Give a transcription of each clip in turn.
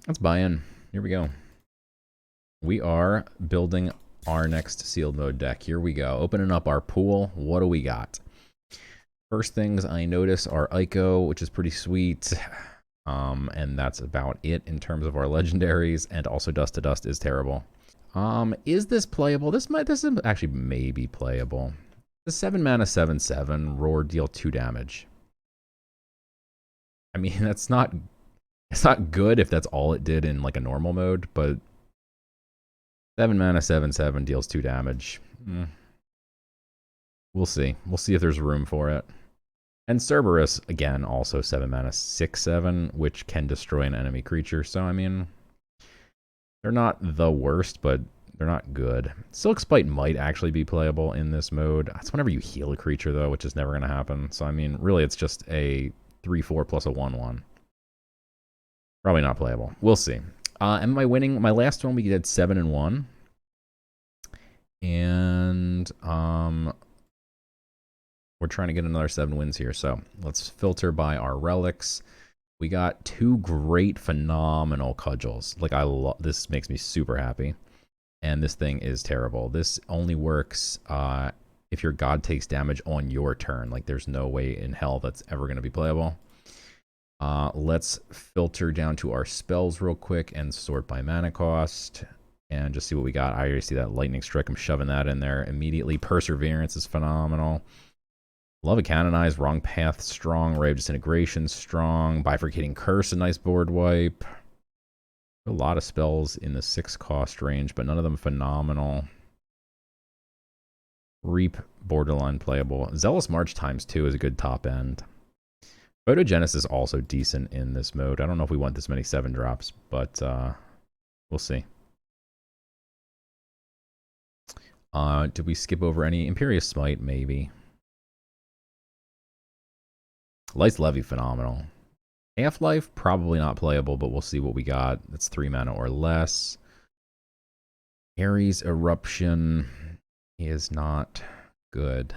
Let's buy in. Here we go. We are building our next sealed mode deck. Here we go. Opening up our pool. What do we got? First things I notice are Ico, which is pretty sweet. And that's about it in terms of our legendaries. And also Dust to Dust is terrible. Is this playable? This is actually maybe playable. The 7 mana 7/7 roar, deal 2 damage. I mean, it's not good if that's all it did in like a normal mode, but 7 mana 7/7 deals 2 damage. We'll see. We'll see if there's room for it. And Cerberus, again, also 7 mana 6/7, which can destroy an enemy creature. So, I mean, they're not the worst, but they're not good. Silk Spite might actually be playable in this mode. That's whenever you heal a creature, though, which is never going to happen. So, I mean, really, it's just a 3/4 plus a 1/1. Probably not playable. We'll see. Am I winning? My last one, we did 7-1. And we're trying to get another 7 wins here. So let's filter by our relics. We got 2 great, phenomenal cudgels. Like, this makes me super happy. And this thing is terrible. This only works if your god takes damage on your turn. Like, there's no way in hell that's ever going to be playable. Let's filter down to our spells real quick and sort by mana cost. And just see what we got. I already see that Lightning Strike. I'm shoving that in there immediately. Perseverance is phenomenal. Love a Canonize, Wrong Path, strong. Ray of Disintegration, strong. Bifurcating Curse, a nice board wipe. A lot of spells in the 6 cost range, but none of them phenomenal. Reap, borderline playable. Zealous March ×2 is a good top end. Photogenesis is also decent in this mode. I don't know if we want this many 7 drops, but we'll see. Did we skip over any? Imperious Smite, maybe. Light's Levy, phenomenal. Half-Life, probably not playable, but we'll see what we got. That's 3 mana or less. Ares Eruption is not good.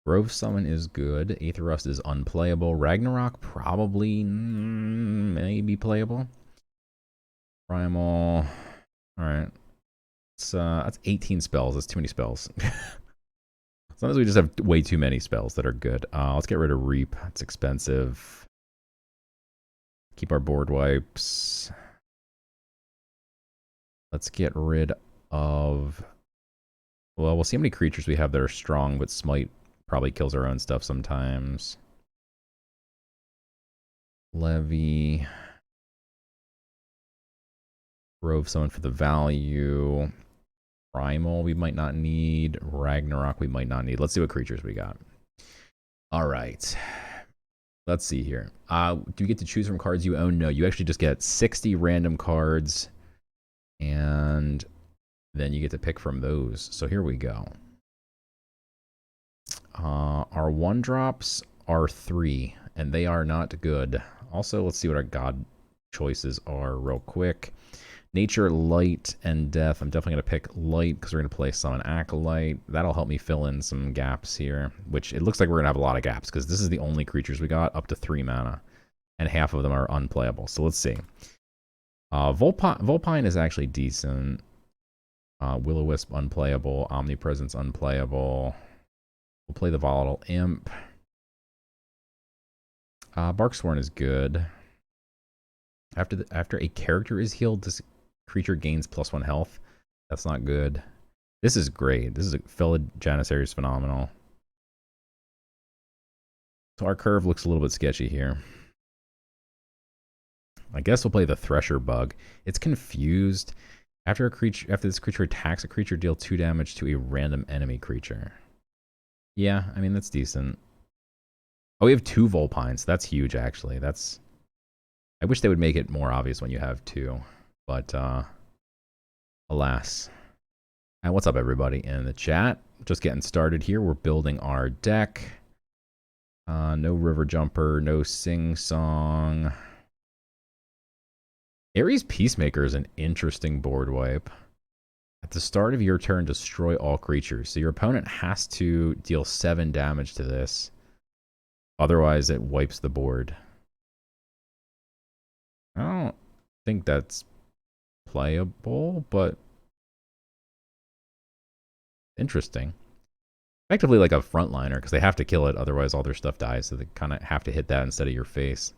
Grove Summon is good. Aether Rust is unplayable. Ragnarok, probably, maybe playable. Primal. Alright. That's 18 spells. That's too many spells. Sometimes we just have way too many spells that are good. Let's get rid of Reap. It's expensive. Keep our board wipes. Let's get rid of... Well, we'll see how many creatures we have that are strong, but Smite probably kills our own stuff sometimes. Levy. Grove Summon for the value. Primal we might not need. Ragnarok we might not need. Let's see what creatures we got. All right. Let's see here. Do you get to choose from cards you own? No, you actually just get 60 random cards. And then you get to pick from those. So here we go. Our 1-drops are 3, and they are not good. Also, let's see what our god choices are real quick. Nature, Light, and Death. I'm definitely going to pick Light because we're going to play Summon Acolyte. That'll help me fill in some gaps here, which it looks like we're going to have a lot of gaps because this is the only creatures we got up to 3 mana, and half of them are unplayable. So let's see. Volpine is actually decent. Will-O-Wisp unplayable. Omnipresence unplayable. We'll play the Volatile Imp. Barksworn is good. After a character is healed, this creature gains +1 health. That's not good. This is great. This is a Felid Janissary is phenomenal. So our curve looks a little bit sketchy here. I guess we'll play the Thresher Bug. It's confused. After this creature attacks a creature, deal 2 damage to a random enemy creature. Yeah, I mean that's decent. Oh, we have 2 Volpines. That's huge, actually. I wish they would make it more obvious when you have 2, but alas. And what's up, everybody in the chat? Just getting started here. We're building our deck. No River Jumper, no Sing Song. Ares Peacemaker is an interesting board wipe. At the start of your turn, destroy all creatures. So your opponent has to deal 7 damage to this. Otherwise, it wipes the board. I think that's playable, but interesting. Effectively like a frontliner, because they have to kill it, otherwise all their stuff dies, so they kind of have to hit that instead of your face.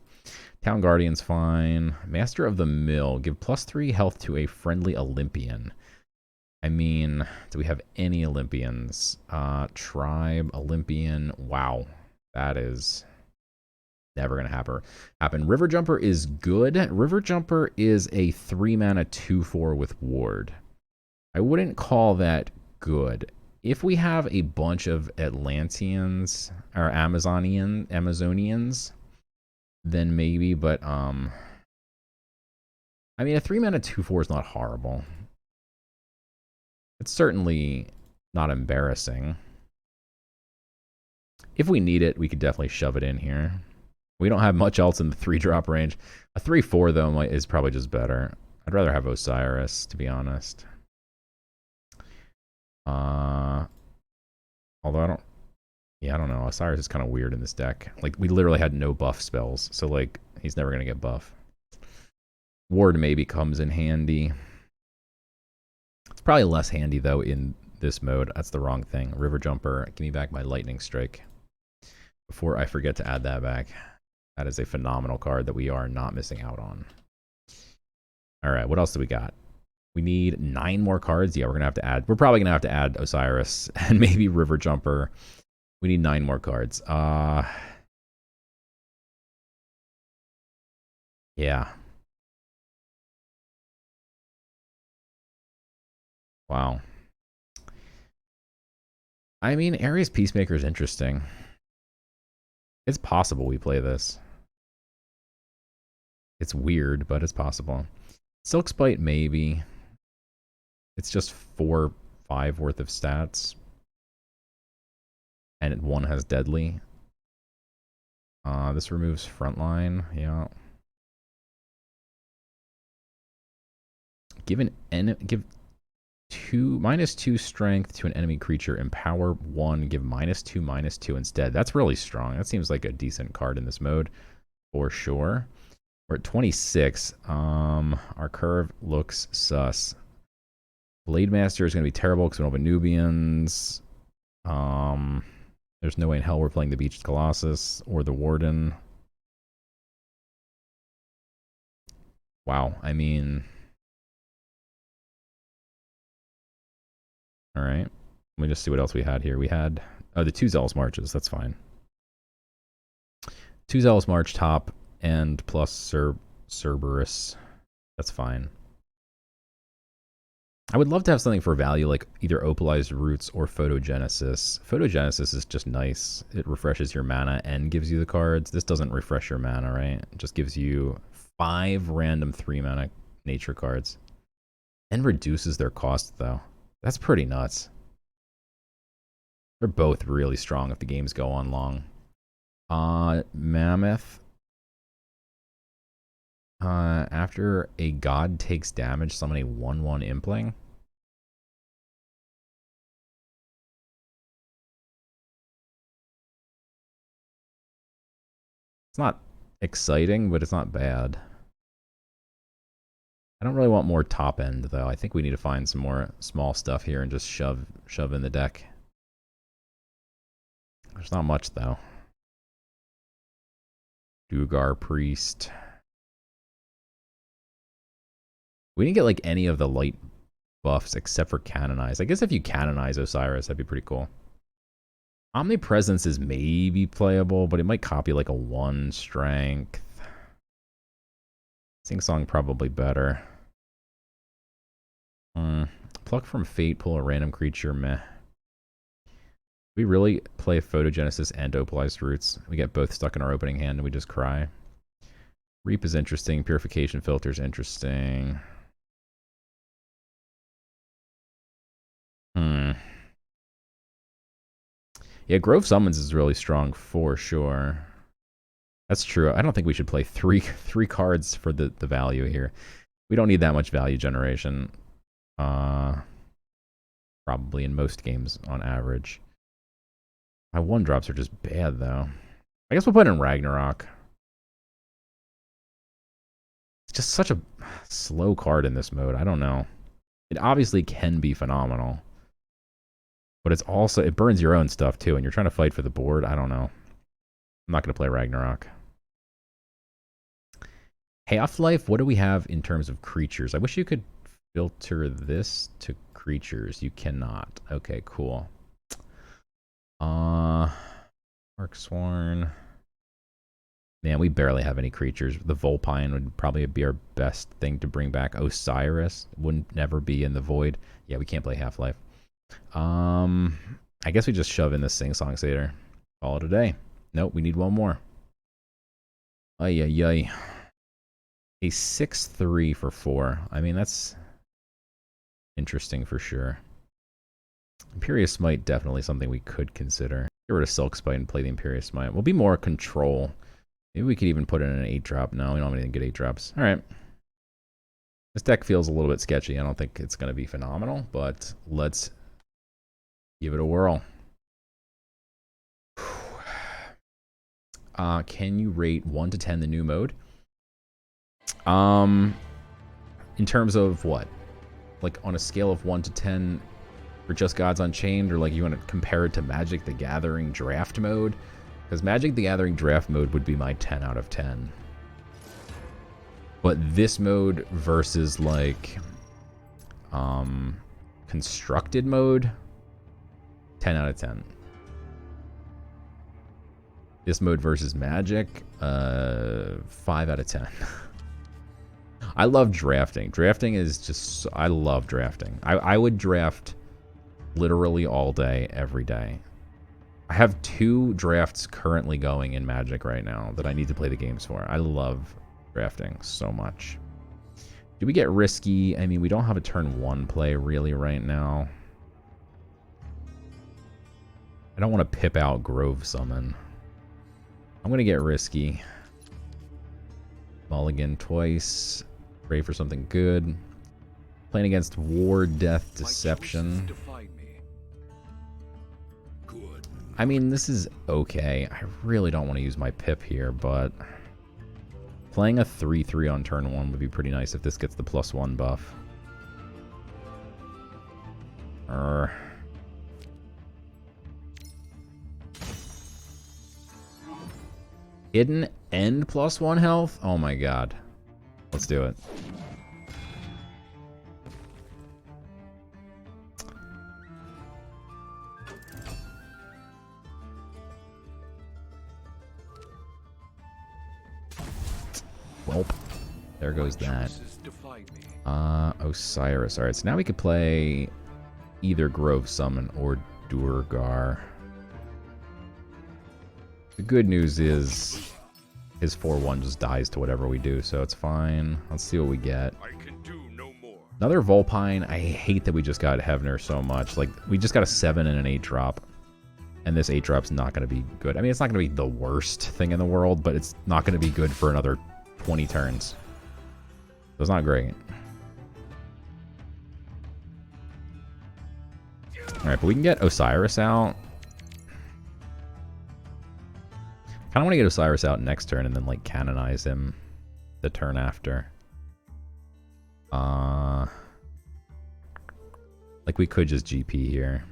Town Guardian's fine. Master of the Mill. Give +3 health to a friendly Olympian. I mean, do we have any Olympians? Tribe, Olympian. Wow. That is never going to happen. River Jumper is good. River Jumper is a 3-mana 2/4 with Ward. I wouldn't call that good. If we have a bunch of Atlanteans or Amazonians, then maybe, but I mean, a 3-mana 2/4 is not horrible. It's certainly not embarrassing. If we need it, we could definitely shove it in here. We don't have much else in the 3-drop range. A 3/4 though is probably just better. I'd rather have Osiris, to be honest. Although I don't know. Osiris is kind of weird in this deck. Like, we literally had no buff spells, so like he's never gonna get buff. Ward maybe comes in handy. It's probably less handy though in this mode. That's the wrong thing. River Jumper, give me back my Lightning Strike before I forget to add that back. That is a phenomenal card that we are not missing out on. All right, what else do we got? We need 9 more cards. Yeah, we're probably gonna have to add Osiris and maybe River Jumper. We need 9 more cards. Yeah. Wow. I mean, Ares Peacemaker is interesting. It's possible we play this. It's weird, but it's possible. Silk Spite, maybe. It's just 4-5 worth of stats. And 1 has Deadly. This removes Frontline. Yeah. Give -2 strength to an enemy creature. Empower 1. Give -2/-2 instead. That's really strong. That seems like a decent card in this mode, for sure. We're at 26. Our curve looks sus. Blade Master is going to be terrible because we don't have Nubians. There's no way in hell we're playing the Beached Colossus or the Warden. Wow, I mean... Alright. Let me just see what else we had here. We had... Oh, the 2 Zealous Marches. That's fine. 2 Zealous March top and plus Cerberus. That's fine. I would love to have something for value like either Opalized Roots or Photogenesis. Photogenesis is just nice. It refreshes your mana and gives you the cards. This doesn't refresh your mana, right? It just gives you 5 random 3-mana nature cards. And reduces their cost, though. That's pretty nuts. They're both really strong if the games go on long. Mammoth. After a god takes damage, summon a 1/1 Impling. It's not exciting, but it's not bad. I don't really want more top end, though. I think we need to find some more small stuff here and just shove in the deck. There's not much, though. Dugar Priest. We didn't get like any of the light buffs except for Canonize. I guess if you canonize Osiris, that'd be pretty cool. Omnipresence is maybe playable, but it might copy like a 1 strength. Sing Song probably better. Pluck from Fate, pull a random creature, meh. We really play Photogenesis and Opalized Roots. We get both stuck in our opening hand and we just cry. Reap is interesting. Purification Filter is interesting. Yeah, Grove Summons is really strong for sure. That's true. I don't think we should play three cards for the value here. We don't need that much value generation. Probably in most games on average. My 1-drops are just bad though. I guess we'll put in Ragnarok. It's just such a slow card in this mode. I don't know. It obviously can be phenomenal. But it's also, it burns your own stuff too, and you're trying to fight for the board. I don't know. I'm not going to play Ragnarok. Half-Life, what do we have in terms of creatures? I wish you could filter this to creatures. You cannot. Okay, cool. Marksworn. Man, we barely have any creatures. The Vulpine would probably be our best thing to bring back. Osiris wouldn't never be in the Void. Yeah, we can't play Half-Life. I guess we just shove in the Sing Song Satyr. Call it a day. Nope, we need one more. Ay, ay, ay. A 6/3 for 4. I mean, that's interesting for sure. Imperious Smite, definitely something we could consider. Get rid of Silk Spite and play the Imperious Smite. We'll be more control. Maybe we could even put in an 8-drop. No, we don't have anything good 8-drops. Alright. This deck feels a little bit sketchy. I don't think it's going to be phenomenal, but let's give it a whirl. Can you rate 1 to 10 the new mode? In terms of what? Like on a scale of 1 to 10 for Just Gods Unchained, or like you want to compare it to Magic the Gathering draft mode? Because Magic the Gathering draft mode would be my 10 out of 10. But this mode versus like constructed mode, 10 out of 10. This mode versus Magic, 5 out of 10. I love drafting. Drafting is just, I love drafting. I would draft literally all day, every day. I have 2 drafts currently going in Magic right now that I need to play the games for. I love drafting so much. Do we get risky? I mean, we don't have a turn 1 play really right now. I don't want to pip out Grove Summon. I'm going to get risky. Mulligan twice. Pray for something good. Playing against War, Death, Deception. I mean, this is okay. I really don't want to use my pip here, but playing a 3/3 on turn 1 would be pretty nice if this gets the +1 buff. Hidden and +1 health? Oh my god. Let's do it. Welp. There goes that. Osiris. Alright, so now we could play either Grove Summon or Durgar. The good news is his 4/1 just dies to whatever we do, so it's fine. Let's see what we get. Another Vulpine. I hate that we just got Hevner so much. Like, we just got a 7 and an 8-drop. And this 8-drop's not going to be good. I mean, it's not going to be the worst thing in the world, but it's not going to be good for another 20 turns. So it's not great. Alright, but we can get Osiris out. Kind of want to get Osiris out next turn and then, like, canonize him the turn after. Like, we could just GP here.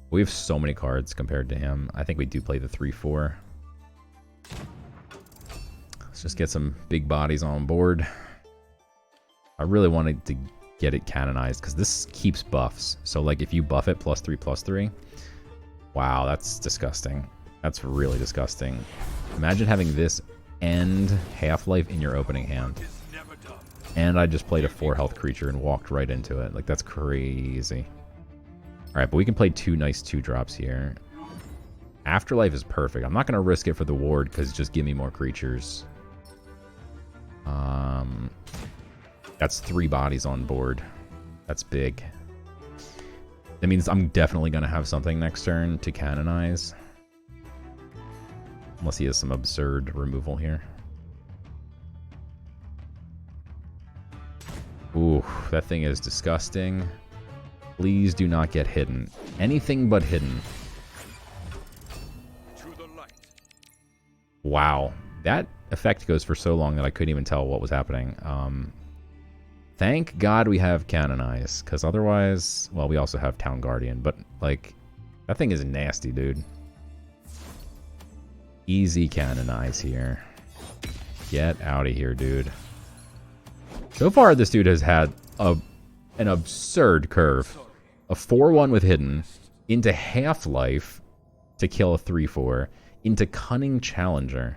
We have so many cards compared to him. I think we do play the 3/4. Let's just get some big bodies on board. I really wanted to get it canonized because this keeps buffs. So, like, if you buff it +3/+3, wow, that's disgusting. That's really disgusting. Imagine having this and Half-Life in your opening hand. And I just played a 4 health creature and walked right into it. Like, that's crazy. Alright, but we can play 2 nice 2-drops here. Afterlife is perfect. I'm not going to risk it for the ward because just give me more creatures. That's 3 bodies on board. That's big. That means I'm definitely going to have something next turn to canonize. Unless he has some absurd removal here. Ooh, that thing is disgusting. Please do not get hidden. Anything but hidden. Wow. That effect goes for so long that I couldn't even tell what was happening. Thank God we have Canonize, because otherwise, well, we also have Town Guardian, but, like, that thing is nasty, dude. Easy Canonize here. Get out of here, dude. So far, this dude has had an absurd curve. A 4-1 with Hidden, into Half-Life to kill a 3-4, into Cunning Challenger.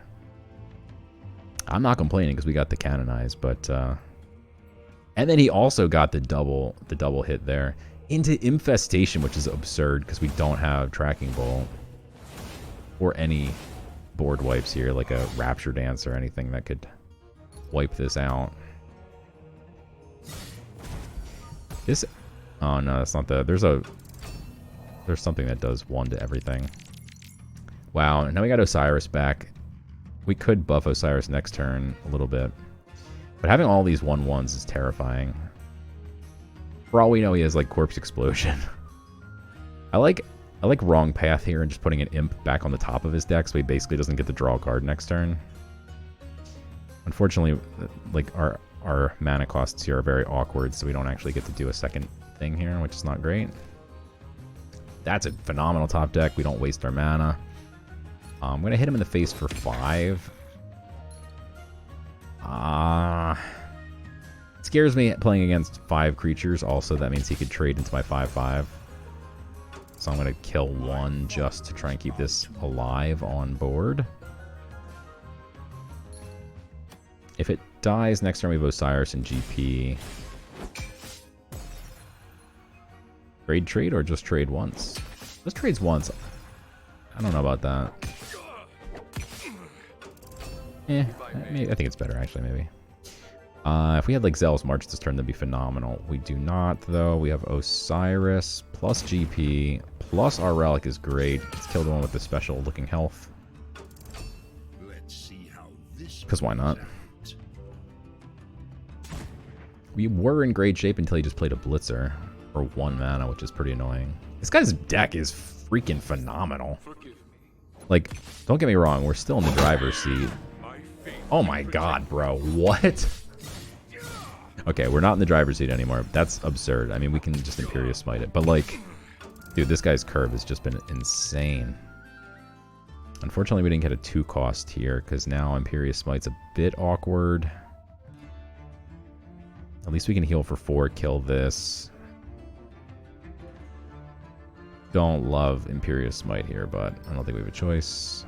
I'm not complaining because we got the Canonize, but... and then he also got the double hit there. Into Infestation, which is absurd because we don't have Tracking Bolt. Or any board wipes here, like a Rapture Dance or anything that could wipe this out. This... Oh no, that's not the... There's something that does 1 to everything. Wow, now we got Osiris back. We could buff Osiris next turn a little bit. But having all these 1/1s is terrifying. For all we know, he has like Corpse Explosion. I like Wrong Path here and just putting an Imp back on the top of his deck so he basically doesn't get to draw a card next turn. Unfortunately, like our mana costs here are very awkward, so we don't actually get to do a second thing here, which is not great. That's a phenomenal top deck. We don't waste our mana. I'm going to hit him in the face for 5. It scares me playing against 5 creatures. Also, that means he could trade into my 5/5. So I'm going to kill 1 just to try and keep this alive on board. If it dies, next turn we have Osiris and GP. Trade or just trade once? Just trades once. I don't know about that. I think it's better, actually, maybe. If we had, like, Zealous March this turn, that'd be phenomenal. We do not, though. We have Osiris plus GP plus our Relic is great. Let's kill the one with the special-looking health. Because why not? We were in great shape until he just played a Blitzer for 1 mana, which is pretty annoying. This guy's deck is freaking phenomenal. Like, don't get me wrong, we're still in the driver's seat. Oh my god, bro. What? Okay, we're not in the driver's seat anymore. That's absurd. I mean, we can just Imperious Smite it. But, like, dude, this guy's curve has just been insane. Unfortunately, we didn't get a 2-cost here, because now Imperious Smite's a bit awkward. At least we can heal for 4, kill this. Don't love Imperious Smite here, but I don't think we have a choice.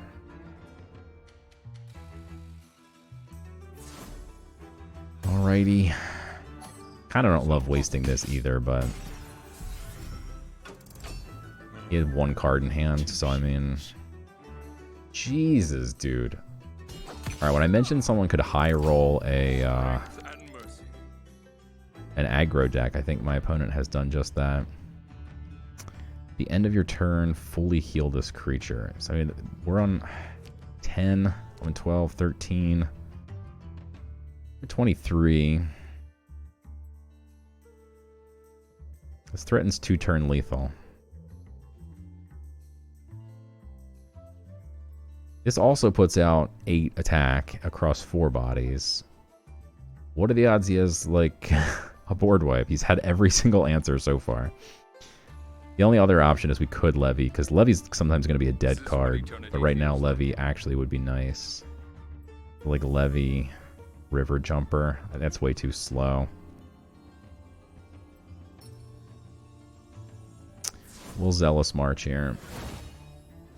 Alrighty. Kind of don't love wasting this either, but he had 1 card in hand, so I mean... Jesus, dude. Alright, when I mentioned someone could high roll an aggro deck, I think my opponent has done just that. The end of your turn, fully heal this creature. So, I mean, we're on 10, on 12, 13, 23. This threatens 2-turn lethal. This also puts out 8 attack across 4 bodies. What are the odds he has, like, a board wipe? He's had every single answer so far. The only other option is we could Levy, because Levy's sometimes going to be a dead card. But right now, Levy actually would be nice. Like Levy, River Jumper. That's way too slow. We'll Zealous March here.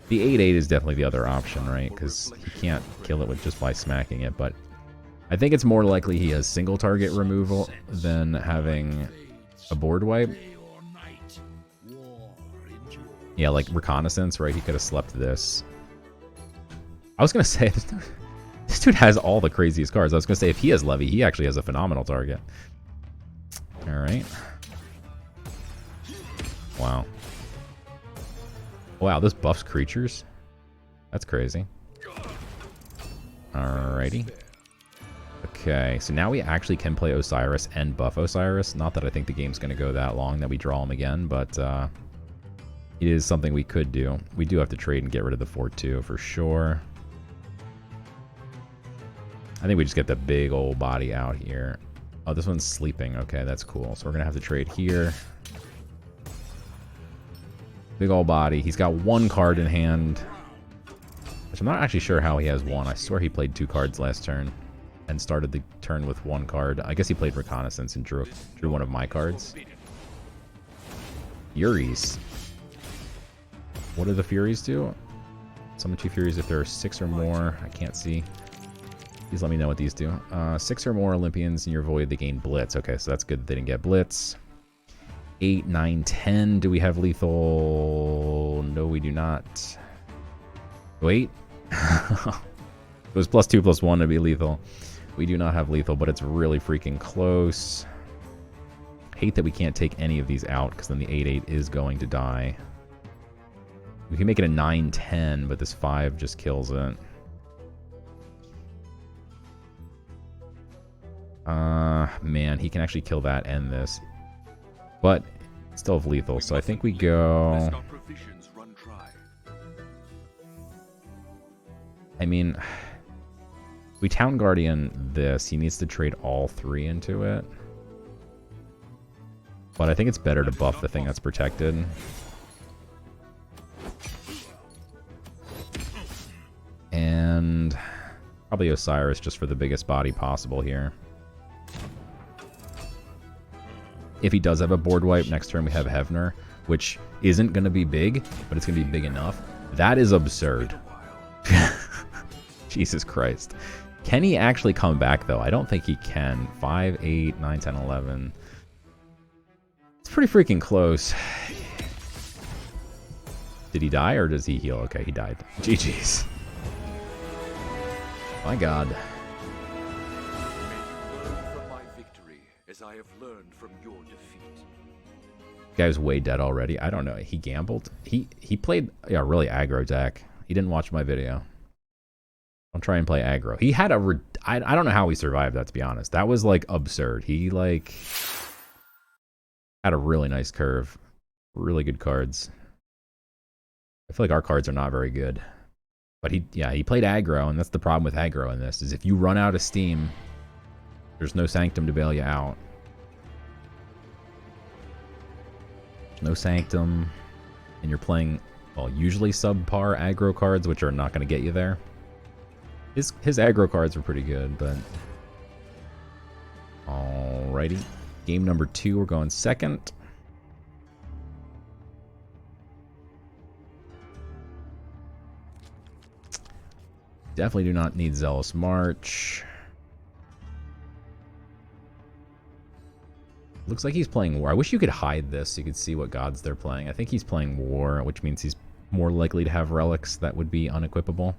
The 8/8 is definitely the other option, right? Because he can't kill it with just by smacking it. But I think it's more likely he has single target removal than having a board wipe. Yeah, like Reconnaissance, right? He could have slept this. I was going to say, this dude has all the craziest cards. I was going to say, if he has Levy, he actually has a phenomenal target. Alright. Wow. Wow, this buffs creatures? That's crazy. Alrighty. Okay, so now we actually can play Osiris and buff Osiris. Not that I think the game's going to go that long that we draw him again, but it is something we could do. We do have to trade and get rid of the 4/2 for sure. I think we just get the big old body out here. Oh, this one's sleeping. Okay, that's cool. So we're going to have to trade here. Big old body. He's got one card in hand, which I'm not actually sure how he has one. I swear he played 2 cards last turn and started the turn with 1 card. I guess he played Reconnaissance and drew one of my cards. Furies. What do the Furies do? Summon 2 Furies if there are 6 or more. I can't see. Please let me know what these do. 6 or more Olympians in your void, they gain Blitz. Okay, so that's good. They didn't get Blitz. 8, 9, 10. Do we have lethal? No, we do not. Wait. It was +2, +1 to be lethal. We do not have lethal, but it's really freaking close. Hate that we can't take any of these out, because then the 8-8 is going to die. We can make it a 9-10, but this 5 just kills it. Man, he can actually kill that and this. But still have lethal, so I think we go... I mean, we Town Guardian this. He needs to trade all 3 into it. But I think it's better to buff the thing that's protected. And probably Osiris just for the biggest body possible here. If he does have a board wipe, next turn we have Hefner, which isn't going to be big, but it's going to be big enough. That is absurd. Jesus Christ. Can he actually come back, though? I don't think he can. 5, 8, 9, 10, 11. It's pretty freaking close. Did he die, or does he heal? Okay, he died. GG's. My God. Guy's way dead already. I don't know. He gambled. He played really aggro deck. He didn't watch my video. Don't try and play aggro. He had a I don't know how he survived that, to be honest. That was like absurd. He like had a really nice curve. Really good cards. I feel like our cards are not very good. But he played aggro, and that's the problem with aggro in this, is if you run out of steam, there's no Sanctum to bail you out. There's no Sanctum, and you're playing, well, usually subpar aggro cards, which are not going to get you there. His aggro cards were pretty good, but... Alrighty. Game number 2, we're going second. Definitely do not need Zealous March. Looks like he's playing War. I wish you could hide this so you could see what gods they're playing. I think he's playing War, which means he's more likely to have relics that would be unequipable.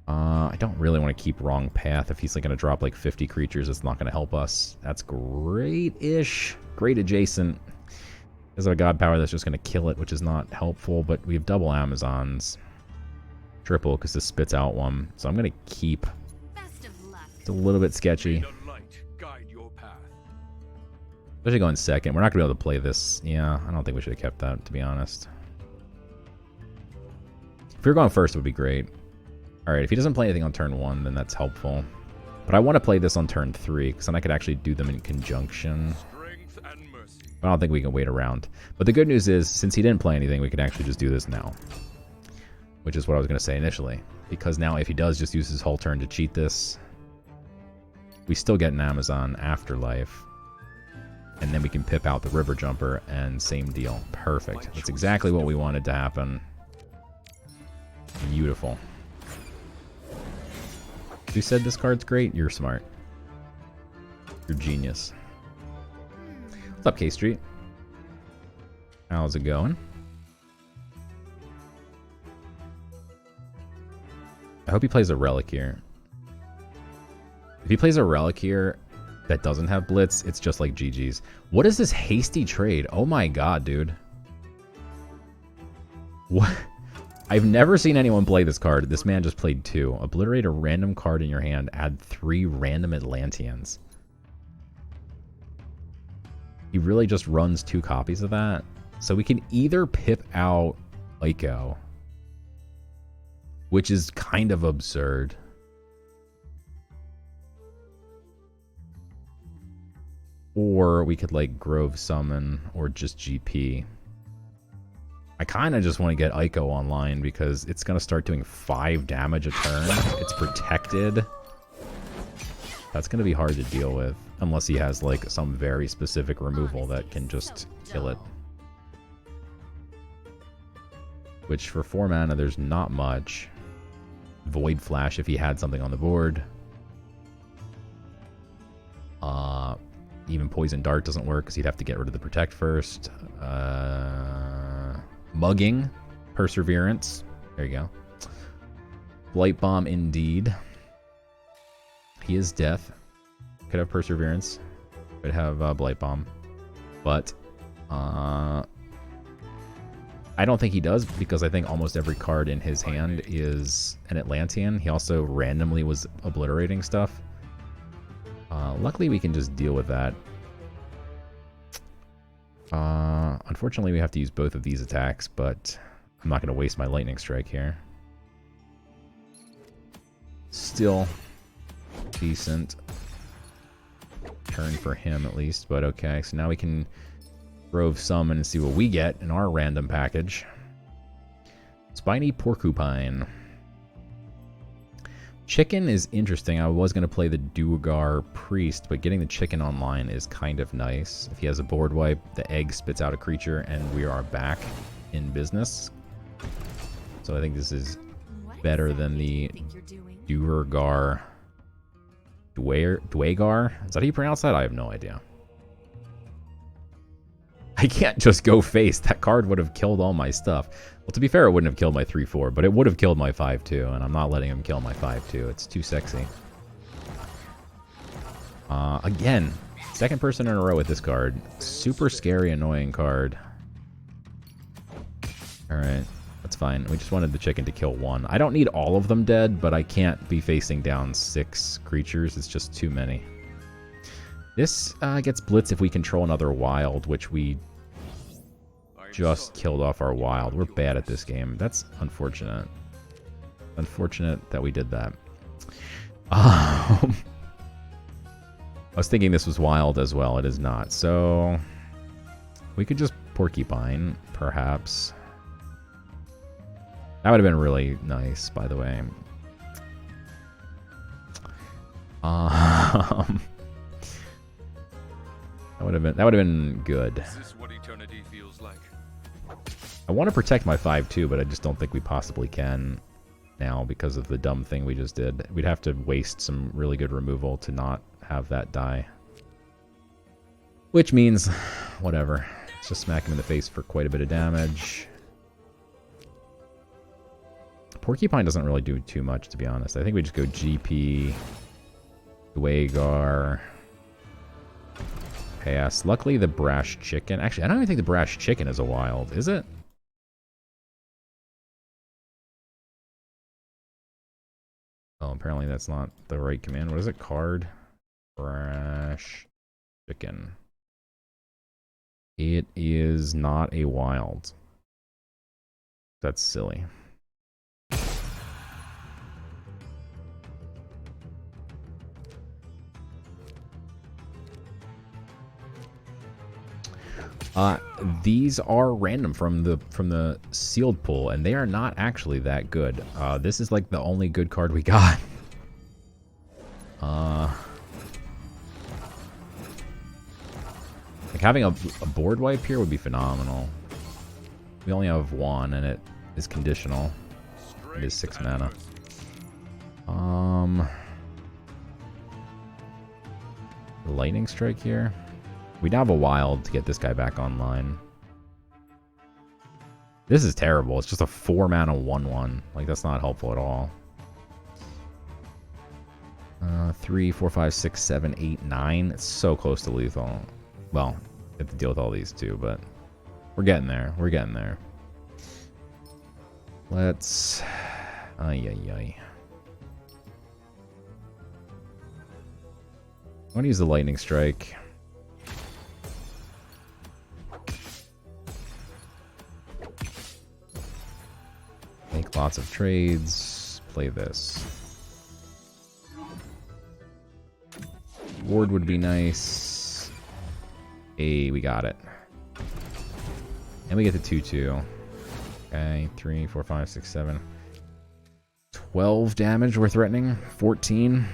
I don't really want to keep Wrong Path. If he's like going to drop like 50 creatures, it's not going to help us. That's great-ish. Great adjacent. There's a god power that's just going to kill it, which is not helpful, but we have double Amazons. Triple, because this spits out one. So I'm going to keep. It's a little bit sketcy. Especially going second. We're not going to be able to play this. Yeah, I don't think we should have kept that, to be honest. If we were going first, it would be great. Alright, if he doesn't play anything on turn 1, then that's helpful. But I want to play this on turn 3, because then I could actually do them in conjunction. But I don't think we can wait around. But the good news is, since he didn't play anything, we can actually just do this now. Which is what I was going to say initially. Because now if he does just use his whole turn to cheat this, we still get an Amazon Afterlife. And then we can pip out the River Jumper and same deal. Perfect. That's exactly what we wanted to happen. Beautiful. You said this card's great? You're smart. You're genius. What's up, K-Street? How's it going? I hope he plays a Relic here. If he plays a Relic here that doesn't have Blitz, it's just like GG's. What is this hasty trade? Oh my god, dude. What? I've never seen anyone play this card. This man just played 2. Obliterate a random card in your hand. Add 3 random Atlanteans. He really just runs 2 copies of that. So we can either pip out Ico, which is kind of absurd. Or we could like Grove Summon or just GP. I kind of just want to get Ico online because it's going to start doing 5 damage a turn. It's protected. That's going to be hard to deal with unless he has like some very specific removal that can just kill it. Which for 4 mana, there's not much. Void Flash if he had something on the board. Even Poison Dart doesn't work because he'd have to get rid of the Protect first. Mugging. Perseverance. There you go. Blight Bomb indeed. He is death. Could have Perseverance. Could have Blight Bomb. But I don't think he does because I think almost every card in his hand is an Atlantean. He also randomly was obliterating stuff. Luckily, we can just deal with that. Unfortunately, we have to use both of these attacks, but I'm not going to waste my Lightning Strike here. Still decent turn for him, at least. But okay, so now we can Grove Summon and see what we get in our random package. Spiny Porcupine. Chicken is interesting. I was going to play the Duergar Priest, but getting the chicken online is kind of nice. If he has a board wipe, the egg spits out a creature, and we are back in business. So I think this is better than the Duergar. Duergar? Is that how you pronounce that? I have no idea. I can't just go face. That card would have killed all my stuff. Well, to be fair, it wouldn't have killed my 3/4, but it would have killed my 5/2, and I'm not letting him kill my 5/2. It's too sexy. Again, second person in a row with this card. Super scary, annoying card. Alright, that's fine. We just wanted the chicken to kill 1. I don't need all of them dead, but I can't be facing down 6 creatures. It's just too many. This gets blitz if we control another wild, which we just killed off our wild. We're bad at this game. That's unfortunate. Unfortunate that we did that. I was thinking this was wild as well. It is not. So we could just Porcupine, perhaps. That would have been really nice, by the way. That would have been good. Is this what eternity feels like? I want to protect my 5/2, but I just don't think we possibly can now because of the dumb thing we just did. We'd have to waste some really good removal to not have that die. Which means, whatever. Let's just smack him in the face for quite a bit of damage. Porcupine doesn't really do too much, to be honest. I think we just go GP, Duergar, pass. Luckily, the Brash Chicken... Actually, I don't even think the Brash Chicken is a wild, is it? Oh, apparently that's not the right command. What is it? Card? Brash Chicken. It is not a wild. That's silly. These are random from the sealed pool, and they are not actually that good. This is like the only good card we got. Like having a board wipe here would be phenomenal. We only have 1, and it is conditional. It is 6 mana. Lightning Strike here. We now have a wild to get this guy back online. This is terrible. It's just a 4 mana 1/1. Like, that's not helpful at all. 3, 4, 5, 6, 7, 8, 9. It's so close to lethal. Well, you have to deal with all these too, but we're getting there. We're getting there. Let's... I want to use the Lightning Strike. Make lots of trades. Play this. Ward would be nice. Hey, we got it. And we get the 2/2. Okay, 3, 4, 5, 6, 7. 12 damage we're threatening. 14.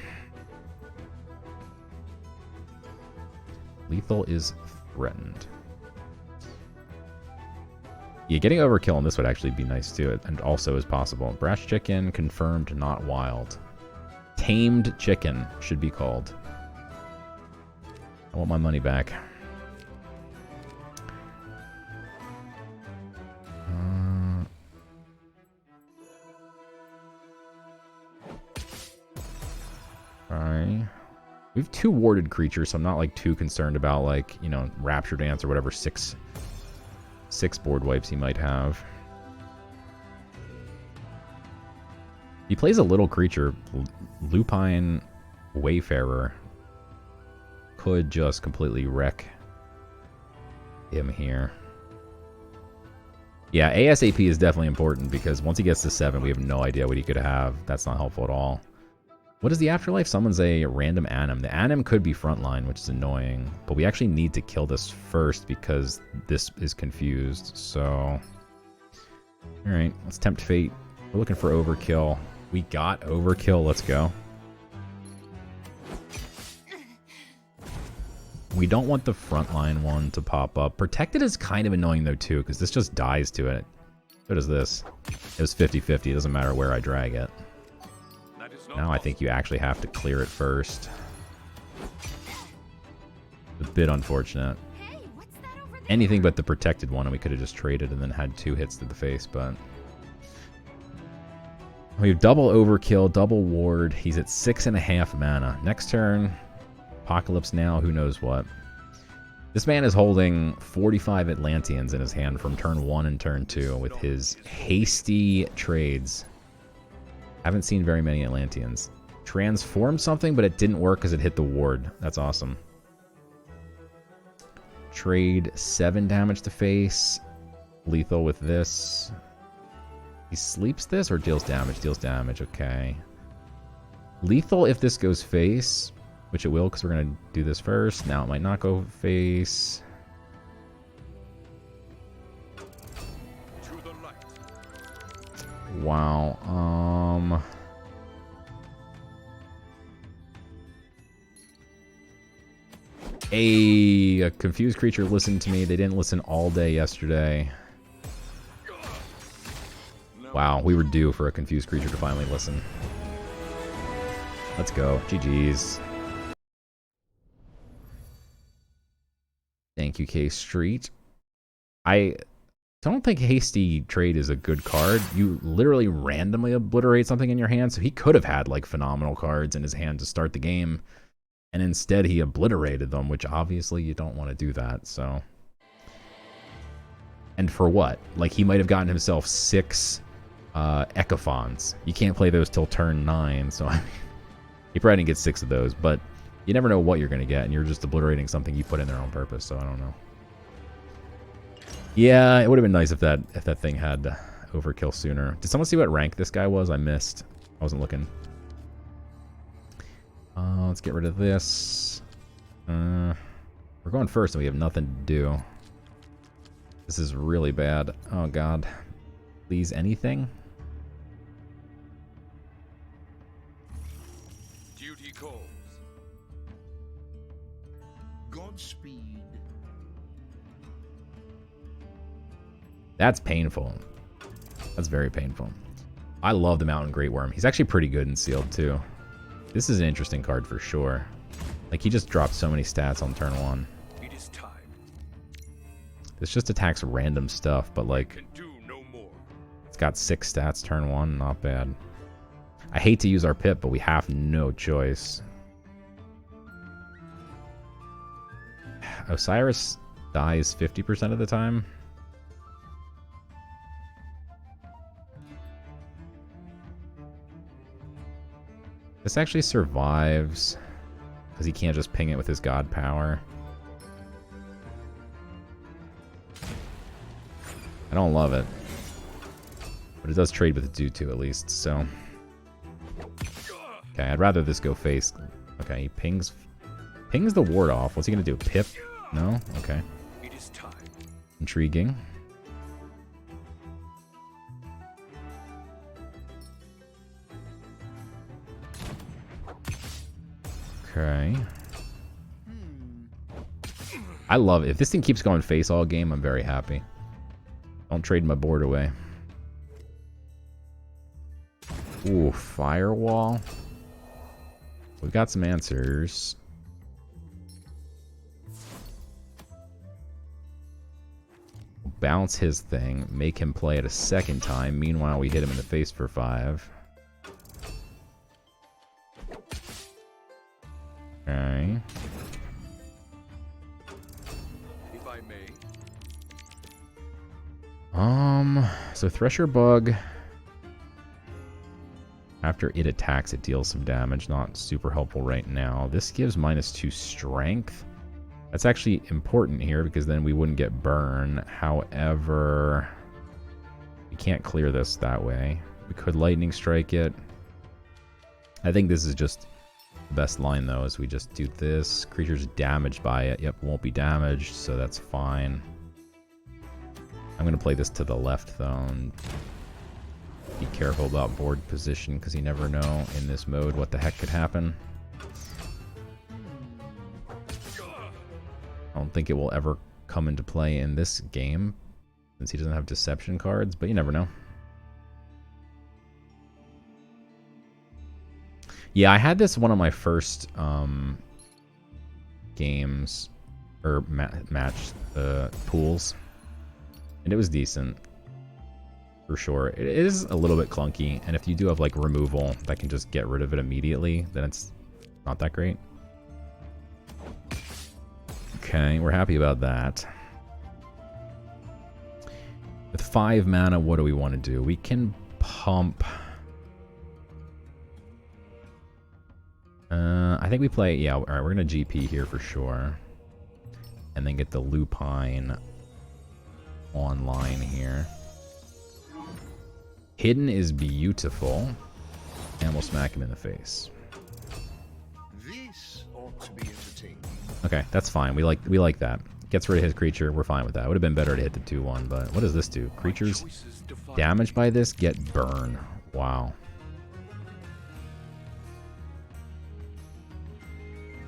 Lethal is threatened. Yeah, getting overkill on this would actually be nice too, and also is possible. Brash chicken, confirmed not wild. Tamed chicken should be called. I want my money back. Alright. We have 2 warded creatures, so I'm not like too concerned about like, you know, Rapture Dance or whatever six board wipes he might have. He plays a little creature, Lupine Wayfarer. Could just completely wreck him here. Yeah, ASAP is definitely important because once he gets to 7, we have no idea what he could have. That's not helpful at all. What is the Afterlife? Summons a random Anim. The Anim could be frontline, which is annoying. But we actually need to kill this first because this is confused. So, alright, let's tempt fate. We're looking for overkill. We got overkill. Let's go. We don't want the frontline one to pop up. Protected is kind of annoying though too, because this just dies to it. So does this. It was 50-50. It doesn't matter where I drag it. Now I think you actually have to clear it first. A bit unfortunate. Anything but the protected one, and we could have just traded and then had 2 hits to the face, but... We have double overkill, double ward. He's at 6.5 mana. Next turn, Apocalypse Now, who knows what. This man is holding 45 Atlanteans in his hand from turn 1 and turn 2 with his hasty trades. Haven't seen very many Atlanteans. Transformed something, but it didn't work because it hit the ward. That's awesome. Trade 7 damage to face. Lethal with this. He sleeps this or deals damage? Deals damage, okay. Lethal if this goes face, which it will because we're going to do this first. Now it might not go face. Wow. A confused creature listened to me. They didn't listen all day yesterday. Wow, we were due for a confused creature to finally listen. Let's go. GG's. Thank you, K Street. I don't think Hasty Trade is a good card. You literally randomly obliterate something in your hand, so he could have had like phenomenal cards in his hand to start the game, and instead he obliterated them, which obviously you don't want to do that, so. And for what? Like, he might have gotten himself 6 Echophons. You can't play those till turn 9, so I mean, he probably didn't get 6 of those, but you never know what you're going to get, and you're just obliterating something you put in there on purpose, so I don't know. Yeah, it would have been nice if that thing had overkill sooner. Did someone see what rank this guy was? I missed. I wasn't looking. Let's get rid of this. We're going first, and we have nothing to do. This is really bad. Oh, God. Please, anything? Duty calls. Godspeed. That's painful. That's very painful. I love the Mountain Great Worm. He's actually pretty good in sealed, too. This is an interesting card for sure. Like, he just dropped so many stats on turn 1. It is time. This just attacks random stuff, but, like, Can do no more. it's got 6 stats turn 1. Not bad. I hate to use our pip, but we have no choice. Osiris dies 50% of the time. This actually survives because he can't just ping it with his god power. I don't love it, but it does trade with the Doo-2 at least, so. Okay, I'd rather this go face. Okay, he pings the ward off. What's he gonna do? Pip? No? Okay. It is time. Intriguing. Okay. I love it. If this thing keeps going face all game, I'm very happy. Don't trade my board away. Ooh, firewall. We've got some answers. Bounce his thing, make him play it a second time. Meanwhile, we hit him in the face for 5. Okay. If I may. So Thresher Bug. After it attacks, it deals some damage. Not super helpful right now. This gives -2 strength. That's actually important here because then we wouldn't get burn. However, we can't clear this that way. We could lightning strike it. I think this is just the best line though, is we just do this. Creature's damaged by it. Yep, won't be damaged, so that's fine. I'm going to play this to the left though, and be careful about board position because you never know in this mode what the heck could happen. I don't think it will ever come into play in this game since he doesn't have deception cards, but you never know. Yeah, I had this one of my first games or match pools, and it was decent for sure. It is a little bit clunky, and if you do have like removal that can just get rid of it immediately, then it's not that great. Okay, we're happy about that. With 5 mana, what do we want to do? We can pump. I think we play, yeah, alright, we're going to GP here for sure. And then get the Lupine online here. Hidden is beautiful. And we'll smack him in the face. This ought to be entertaining. Okay, that's fine. We like that. Gets rid of his creature. We're fine with that. Would have been better to hit the 2/1, but what does this do? Creatures damaged by this get burn. Wow.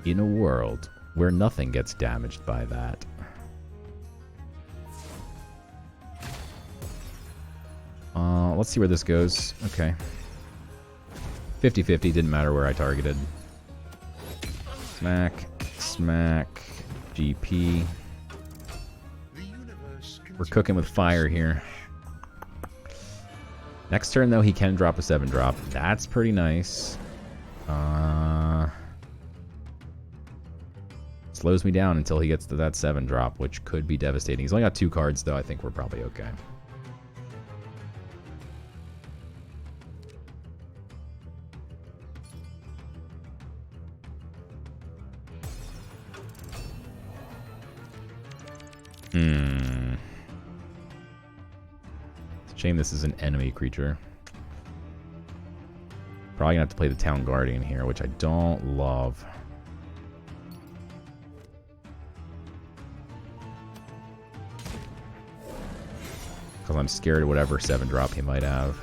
In a world where nothing gets damaged by that. Let's see where this goes. Okay. 50-50, didn't matter where I targeted. Smack, smack, GP. We're cooking with fire here. Next turn, though, he can drop a 7-drop. That's pretty nice. Slows me down until he gets to that 7-drop, which could be devastating. He's only got 2 cards, though. I think we're probably okay. It's a shame this is an enemy creature. Probably gonna have to play the Town Guardian here, which I don't love. Because I'm scared of whatever 7-drop he might have.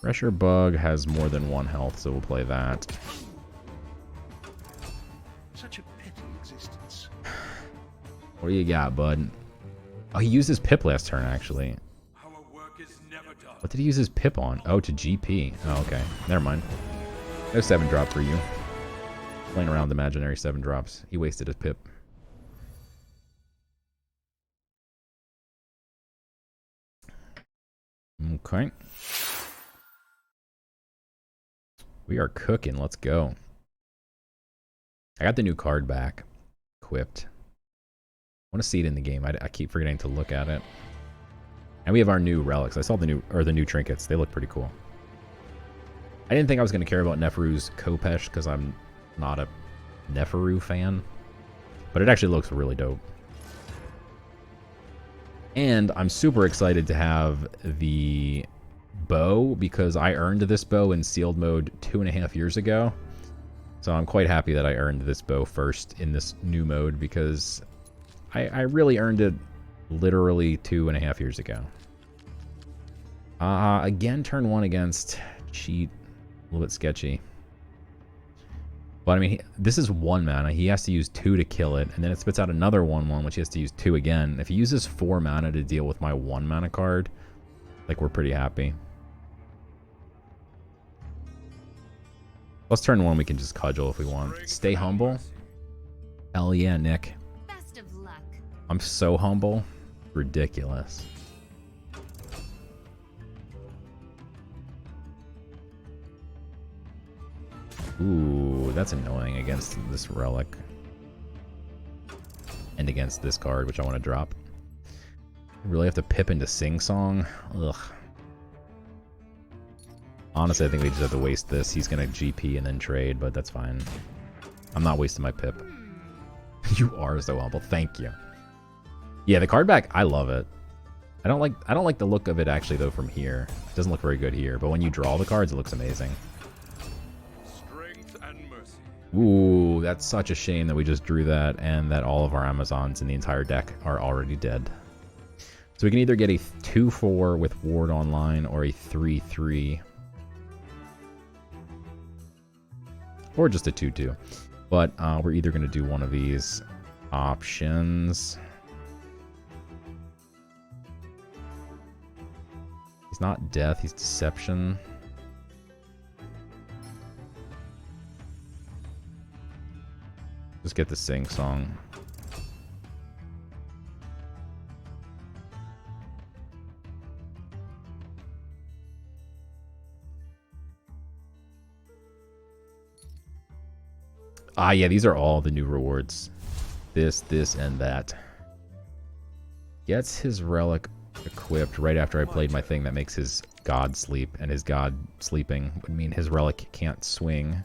Pressure Bug has more than 1 health, so we'll play that. Such a petty existence. What do you got, bud? Oh, he used his Pip last turn, actually. Our work is never done. What did he use his Pip on? Oh, to GP. Oh, okay. Never mind. No 7-drop for you. Playing around with imaginary 7-drops. He wasted his Pip. Okay. We are cooking. Let's go. I got the new card back. Equipped. I want to see it in the game. I keep forgetting to look at it. And we have our new relics. I saw the new trinkets. They look pretty cool. I didn't think I was going to care about Neferu's Khopesh because I'm not a Neferu fan. But it actually looks really dope. And I'm super excited to have the bow because I earned this bow in sealed mode 2.5 years ago. So I'm quite happy that I earned this bow first in this new mode because I really earned it literally 2.5 years ago. Again, turn 1 against cheat. A little bit sketchy. But I mean, this is 1 mana. He has to use 2 to kill it, and then it spits out another 1/1, which he has to use 2 again. If he uses 4 mana to deal with my 1 mana card, like, we're pretty happy. Let's turn 1. We can just cudgel if we want. Stay humble. Hell yeah, Nick. Best of luck. I'm so humble. Ridiculous. Ooh, that's annoying against this relic. And against this card, which I want to drop. I really have to pip into Sing Song? Ugh. Honestly, I think we just have to waste this. He's going to GP and then trade, but that's fine. I'm not wasting my pip. You are so humble. Thank you. Yeah, the card back, I love it. I don't like the look of it actually though from here. It doesn't look very good here, but when you draw the cards, it looks amazing. Strength and mercy. Ooh, that's such a shame that we just drew that and that all of our Amazons in the entire deck are already dead. So we can either get a 2/4 with Ward Online or a 3/3. Or just a 2/2. But we're either going to do one of these options. He's not death, he's deception. Just get the Sing Song. Ah, yeah, these are all the new rewards. This, and that. Gets his relic equipped right after I played my thing that makes his god sleep, and his god sleeping would mean his relic can't swing.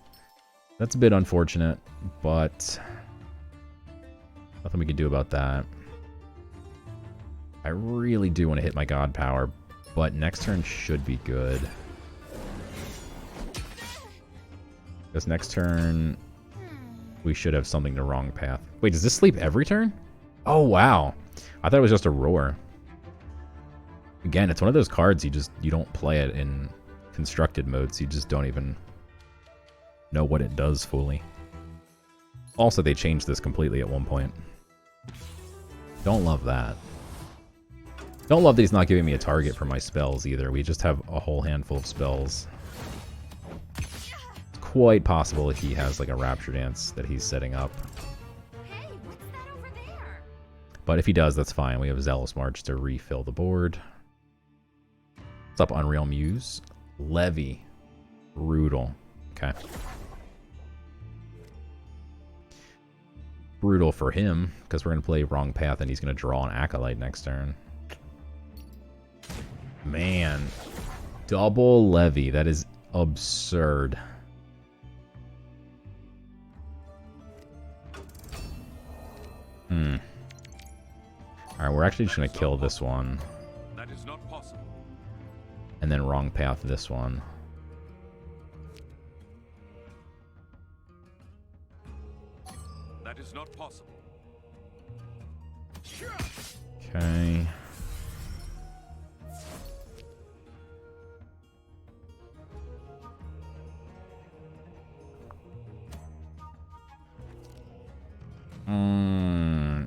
That's a bit unfortunate, but nothing we can do about that. I really do want to hit my god power, but next turn should be good. Because next turn we should have something to wrong path. Wait, does this sleep every turn? Oh, wow. I thought it was just a roar. Again, it's one of those cards you don't play it in constructed mode, so you just don't even know what it does fully. Also, they changed this completely at one point. Don't love that. Don't love that he's not giving me a target for my spells either. We just have a whole handful of spells. It's quite possible he has like a Rapture Dance that he's setting up. Hey, what's that over there? But if he does, that's fine. We have Zealous March to refill the board. What's up, Unreal Muse? Levy. Brutal. Okay. Brutal for him, because we're going to play Wrong Path and he's going to draw an Acolyte next turn. Man. Double Levy. That is absurd. Alright, we're actually just going to kill this one. That is not possible. And then Wrong Path this one. That is not possible. Okay.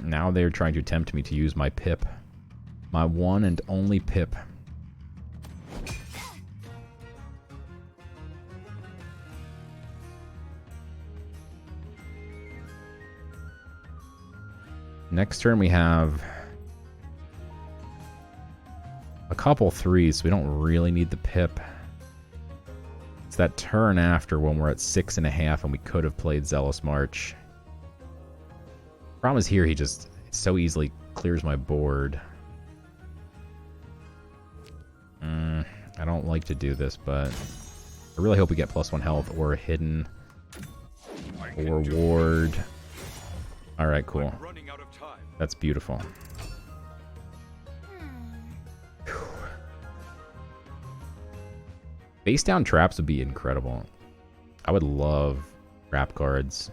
Now they're trying to tempt me to use my pip. My one and only pip. Next turn we have a couple threes, so we don't really need the pip. It's that turn after when we're at 6.5 and we could have played Zealous March. Problem is here, he just so easily clears my board. I don't like to do this, but I really hope we get +1 health or a hidden or ward. Alright, cool. Running out of time. That's beautiful. Face down traps would be incredible. I would love Trap cards.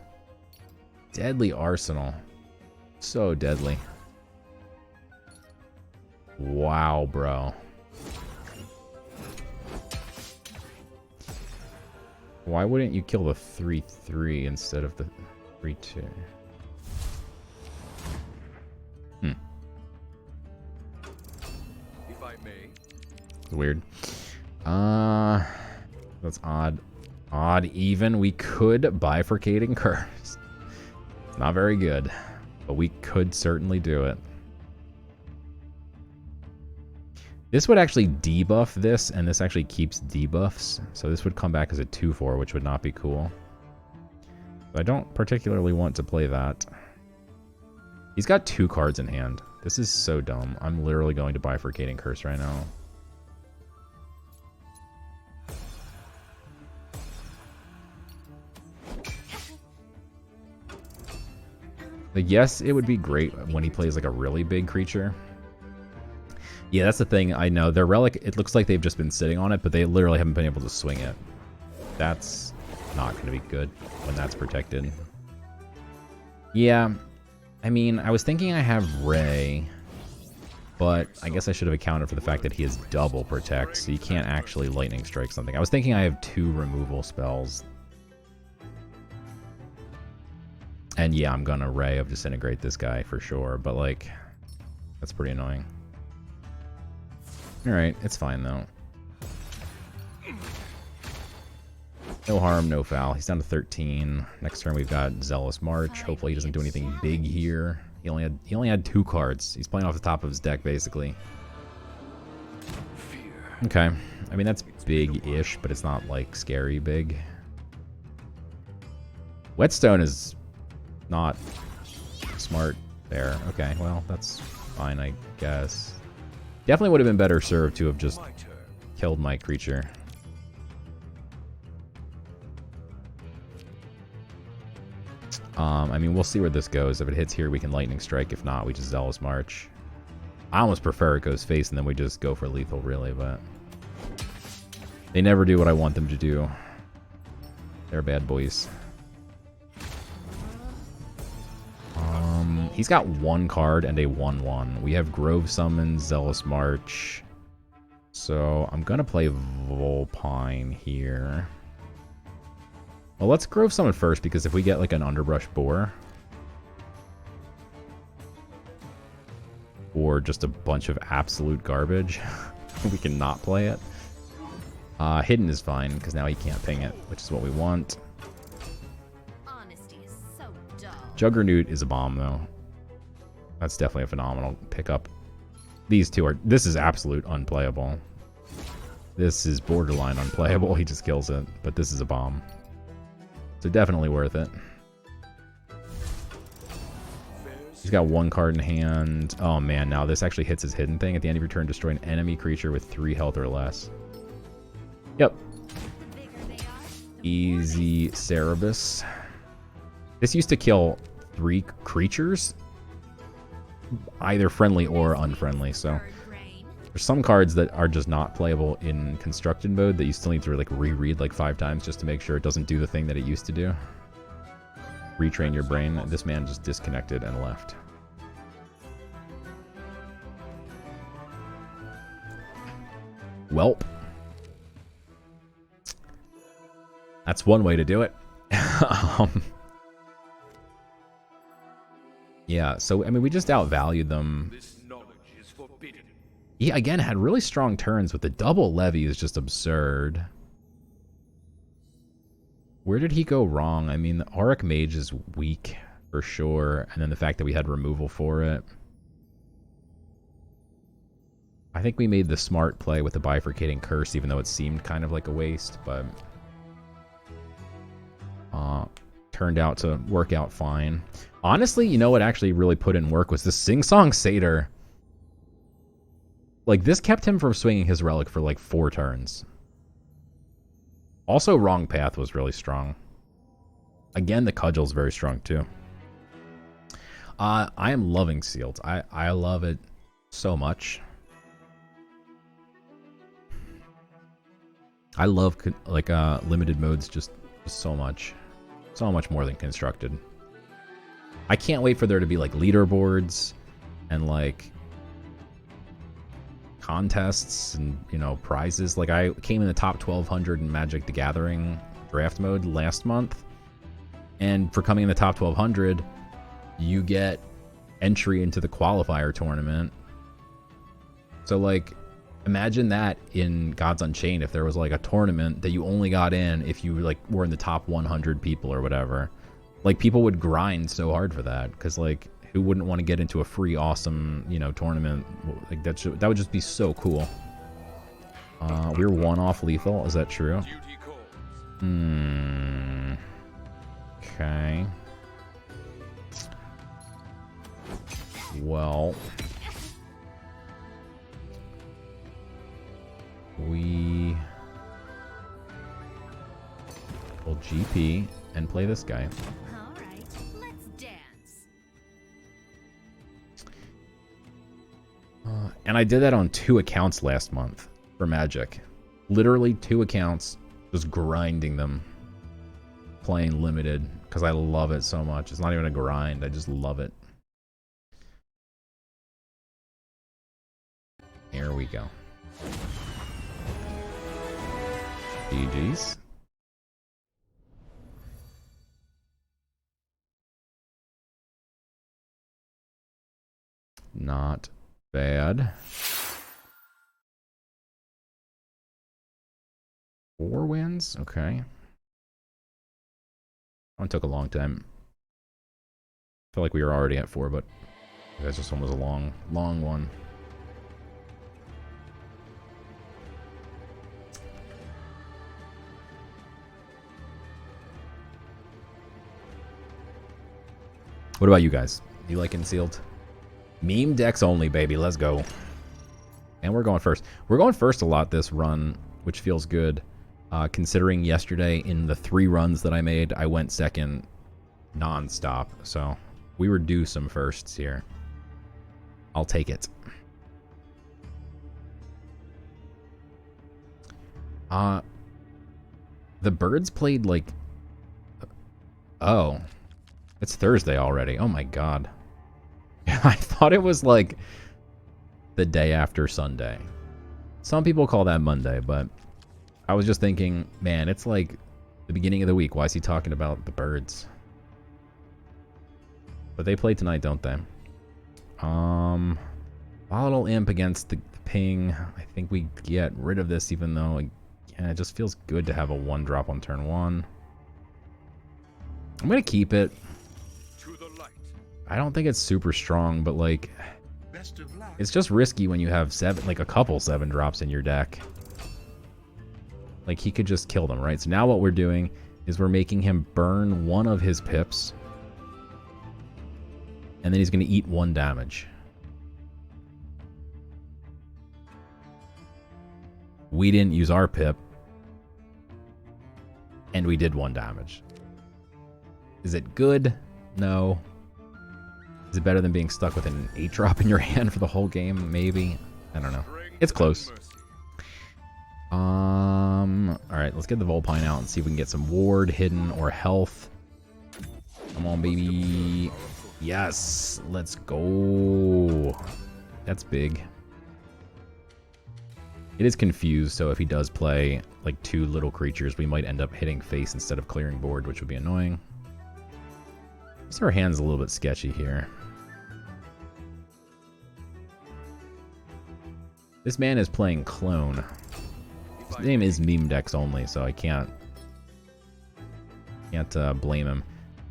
Deadly Arsenal. So deadly. Wow, bro. Why wouldn't you kill the 3/3 instead of the 3/2? If I may. Weird. That's odd. Odd even. We could Bifurcating Curse. Not very good, but we could certainly do it. This would actually debuff this, and this actually keeps debuffs. So this would come back as a 2/4, which would not be cool. I don't particularly want to play that. He's got 2 cards in hand. This is so dumb. I'm literally going to Bifurcating Curse right now. Like, yes, it would be great when he plays like a really big creature. Yeah, that's the thing. I know their relic, it looks like they've just been sitting on it, but they literally haven't been able to swing it. That's not going to be good when that's protected. Yeah, I mean, I was thinking I have Ray, but I guess I should have accounted for the fact that he has double protect, so you can't actually lightning strike something. I was thinking I have 2 removal spells. And yeah, I'm gonna Ray of Disintegrate this guy for sure, but like, that's pretty annoying. Alright, it's fine though. No harm, no foul. He's down to 13. Next turn we've got Zealous March. Hopefully he doesn't do anything big here. He only had 2 cards. He's playing off the top of his deck basically. Okay. I mean that's big-ish, but it's not like scary big. Whetstone is not smart there. Okay, well, that's fine, I guess. Definitely would have been better served to have just killed my creature. I mean, we'll see where this goes. If it hits here, we can Lightning Strike. If not, we just Zealous March. I almost prefer it goes face and then we just go for lethal, really, but they never do what I want them to do. They're bad boys. He's got 1 card and a 1/1. We have Grove Summon, Zealous March. So I'm going to play Vulpine here. Well, let's Grove Summon first, because if we get like an Underbrush Boar, or just a bunch of absolute garbage, we can not play it. Hidden is fine, because now he can't ping it, which is what we want. Honesty is so dull. Juggernaut is a bomb, though. That's definitely a phenomenal pickup. These two are... This is absolute unplayable. This is borderline unplayable. He just kills it. But this is a bomb. So definitely worth it. He's got 1 card in hand. Oh man, now this actually hits his hidden thing. At the end of your turn, destroy an enemy creature with 3 health or less. Yep. Easy Cerebus. This used to kill 3 creatures, either friendly or unfriendly, so there's some cards that are just not playable in constructed mode that you still need to like reread like 5 times just to make sure it doesn't do the thing that it used to do. Retrain your brain. This man just disconnected and left. Welp. That's one way to do it. Yeah, so I mean we just outvalued them. This knowledge is forbidden. He again had really strong turns, but the double levy is just absurd. Where did he go wrong? I mean, the Auric Mage is weak for sure, and then the fact that we had removal for it. I think we made the smart play with the Bifurcating Curse, even though it seemed kind of like a waste, but turned out to work out fine. Honestly, you know what actually really put in work was the Sing Song Satyr. Like, this kept him from swinging his relic for like 4 turns. Also, Wrong Path was really strong. Again, the Cudgel's very strong too. I am loving Sealed. I love it so much. I love like limited modes just so much. So much more than constructed. I can't wait for there to be like leaderboards and like contests and, you know, prizes. Like I came in the top 1200 in Magic the Gathering draft mode last month. And for coming in the top 1200, you get entry into the qualifier tournament. So like imagine that in Gods Unchained, if there was like a tournament that you only got in if you like were in the top 100 people or whatever. Like people would grind so hard for that because like who wouldn't want to get into a free awesome, you know, tournament? Like that would just be so cool. We're one off lethal, is that true? Okay. Well, we will GP and play this guy. All right, let's dance. And I did that on 2 accounts last month for Magic. Literally 2 accounts, just grinding them, playing limited, because I love it so much. It's not even a grind, I just love it. Here we go. GG's. Not bad. 4 wins? Okay. That one took a long time. I feel like we were already at 4, but this one was a long one. What about you guys? You like Concealed? Meme decks only, baby. Let's go. And we're going first. We're going first a lot this run, which feels good. Considering yesterday in the 3 runs that I made, I went second non-stop. So we were due some firsts here. I'll take it. The Birds played like... Oh. It's Thursday already. Oh my god. I thought it was like the day after Sunday. Some people call that Monday, but I was just thinking, man, it's like the beginning of the week. Why is he talking about the Birds? But they play tonight, don't they? Volatile Imp against the Ping. I think we get rid of this, even though yeah, it just feels good to have a 1-drop on turn 1. I'm gonna keep it. I don't think it's super strong, but like, it's just risky when you have a couple 7-drops in your deck. Like he could just kill them, right? So now what we're doing is we're making him burn 1 of his pips, and then he's going to eat 1 damage. We didn't use our pip, and we did 1 damage. Is it good? No. Is it better than being stuck with an 8-drop in your hand for the whole game? Maybe. I don't know. It's close. Alright, let's get the Volpine out and see if we can get some ward, hidden, or health. Come on, baby. Yes! Let's go. That's big. It is confused, so if he does play like 2 little creatures, we might end up hitting face instead of clearing board, which would be annoying. So our hand's a little bit sketchy here. This man is playing Clone. His name is Meme Decks only, so I can't blame him.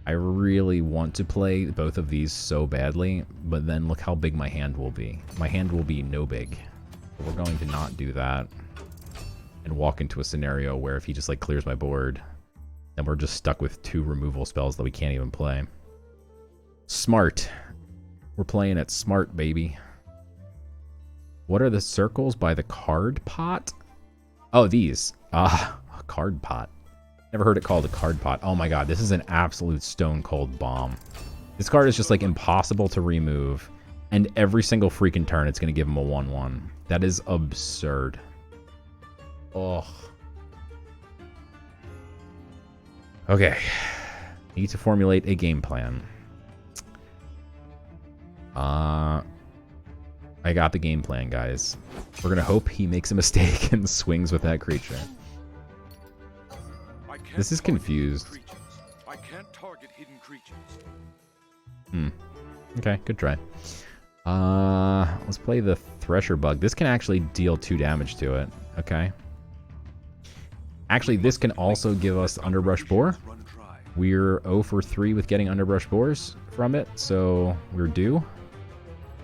I really want to play both of these so badly, but then look how big my hand will be. My hand will be no big. But we're going to not do that and walk into a scenario where if he just like clears my board, then we're just stuck with 2 removal spells that we can't even play. Smart. We're playing it smart, baby. What are the circles by the card pot? Oh, these. A card pot. Never heard it called a card pot. Oh my god, this is an absolute stone cold bomb. This card is just like impossible to remove, and every single freaking turn it's going to give him a 1/1. That is absurd. Oh. Okay. Need to formulate a game plan. I got the game plan, guys. We're gonna hope he makes a mistake and swings with that creature. This is confused. I can't target hidden creatures. Okay, good try. Let's play the Thresher Bug. This can actually deal 2 damage to it. Okay. Actually, this can also give us Underbrush Boar. We're 0 for 3 with getting Underbrush Boars from it, so we're due.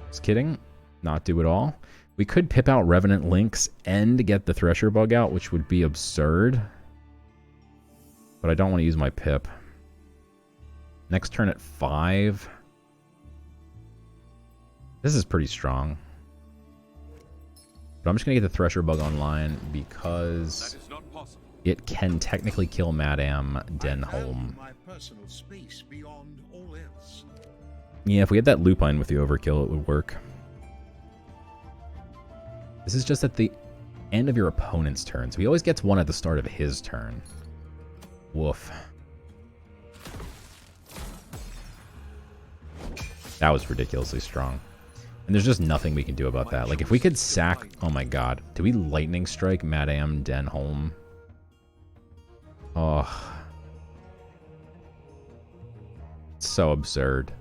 Just kidding. Not due at all. We could pip out Revenant Lynx and get the Thresher Bug out, which would be absurd. But I don't want to use my pip. Next turn at 5. This is pretty strong. But I'm just going to get the Thresher Bug online because it can technically kill Madame Denholm. My personal space beyond all else. Yeah, if we had that Lupine with the Overkill, it would work. This is just at the end of your opponent's turn, so he always gets one at the start of his turn. Woof. That was ridiculously strong. And there's just nothing we can do about that. Like, if we could sack... Oh my god. Do we Lightning Strike Madame Denholm? Oh. So absurd.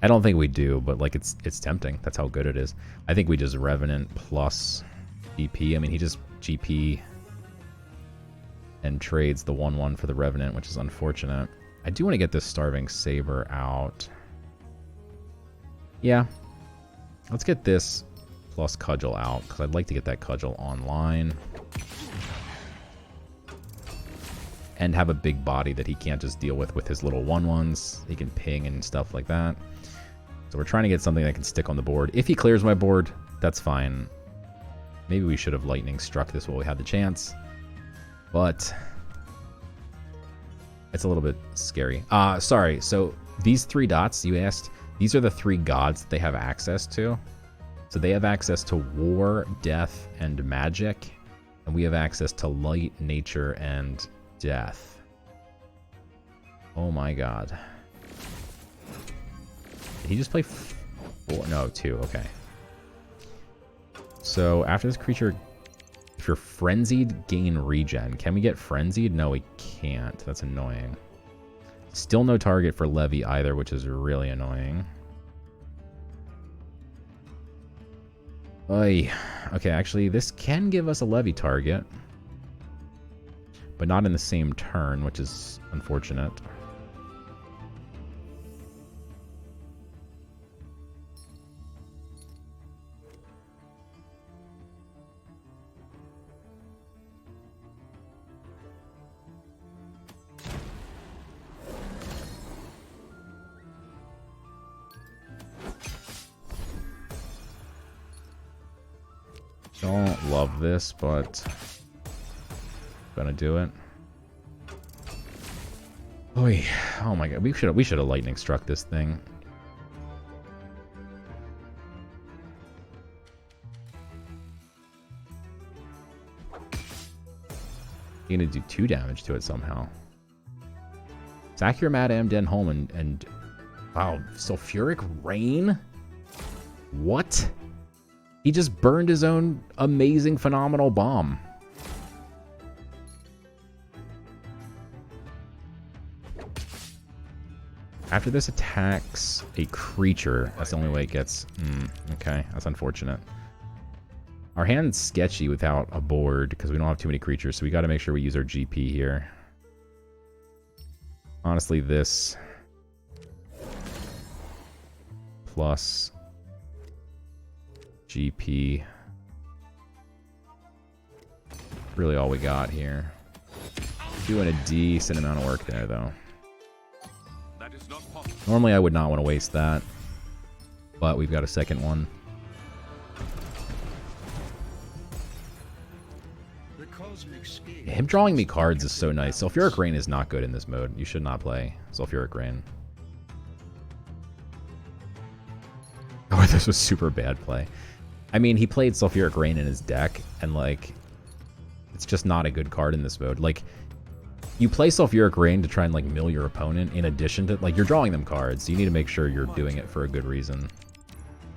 I don't think we do, but like it's tempting. That's how good it is. I think we just Revenant plus GP. I mean, he just GP and trades the 1/1 for the Revenant, which is unfortunate. I do want to get this Starving Saber out. Yeah. Let's get this plus Cudgel out, because I'd like to get that Cudgel online. And have a big body that he can't just deal with his little 1/1s. He can ping and stuff like that. So we're trying to get something that can stick on the board. If he clears my board, that's fine. Maybe we should have Lightning Struck this while we had the chance. But it's a little bit scary. Sorry, so these 3 dots you asked, these are the 3 gods that they have access to. So they have access to war, death, and magic. And we have access to light, nature, and death. Oh my god. Did he just play 4? No, 2. Okay. So after this creature, if you're frenzied, gain regen. Can we get frenzied? No, we can't. That's annoying. Still no target for Levy either, which is really annoying. Oy. Okay, actually, this can give us a Levy target. But not in the same turn, which is unfortunate. Don't love this, but gonna do it. Oy. Oh my god, we should have Lightning Struck this thing. You're gonna do 2 damage to it somehow. Sack your Madame Denholm and wow, Sulfuric Rain? What? He just burned his own amazing, phenomenal bomb. After this attacks a creature, that's the only way it gets... okay, that's unfortunate. Our hand's sketchy without a board, because we don't have too many creatures, so we gotta make sure we use our GP here. Honestly, this... plus... GP. Really all we got here. Doing a decent amount of work there, though. That is not possible. Normally I would not want to waste that. But we've got a second one. The cosmic scale. Him drawing me cards is so nice. Sulfuric Rain is not good in this mode. You should not play Sulfuric Rain. Oh, this was super bad play. I mean, he played Sulfuric Rain in his deck, and, like, it's just not a good card in this mode. Like, you play Sulfuric Rain to try and like mill your opponent in addition to, like, you're drawing them cards. So you need to make sure you're doing it for a good reason.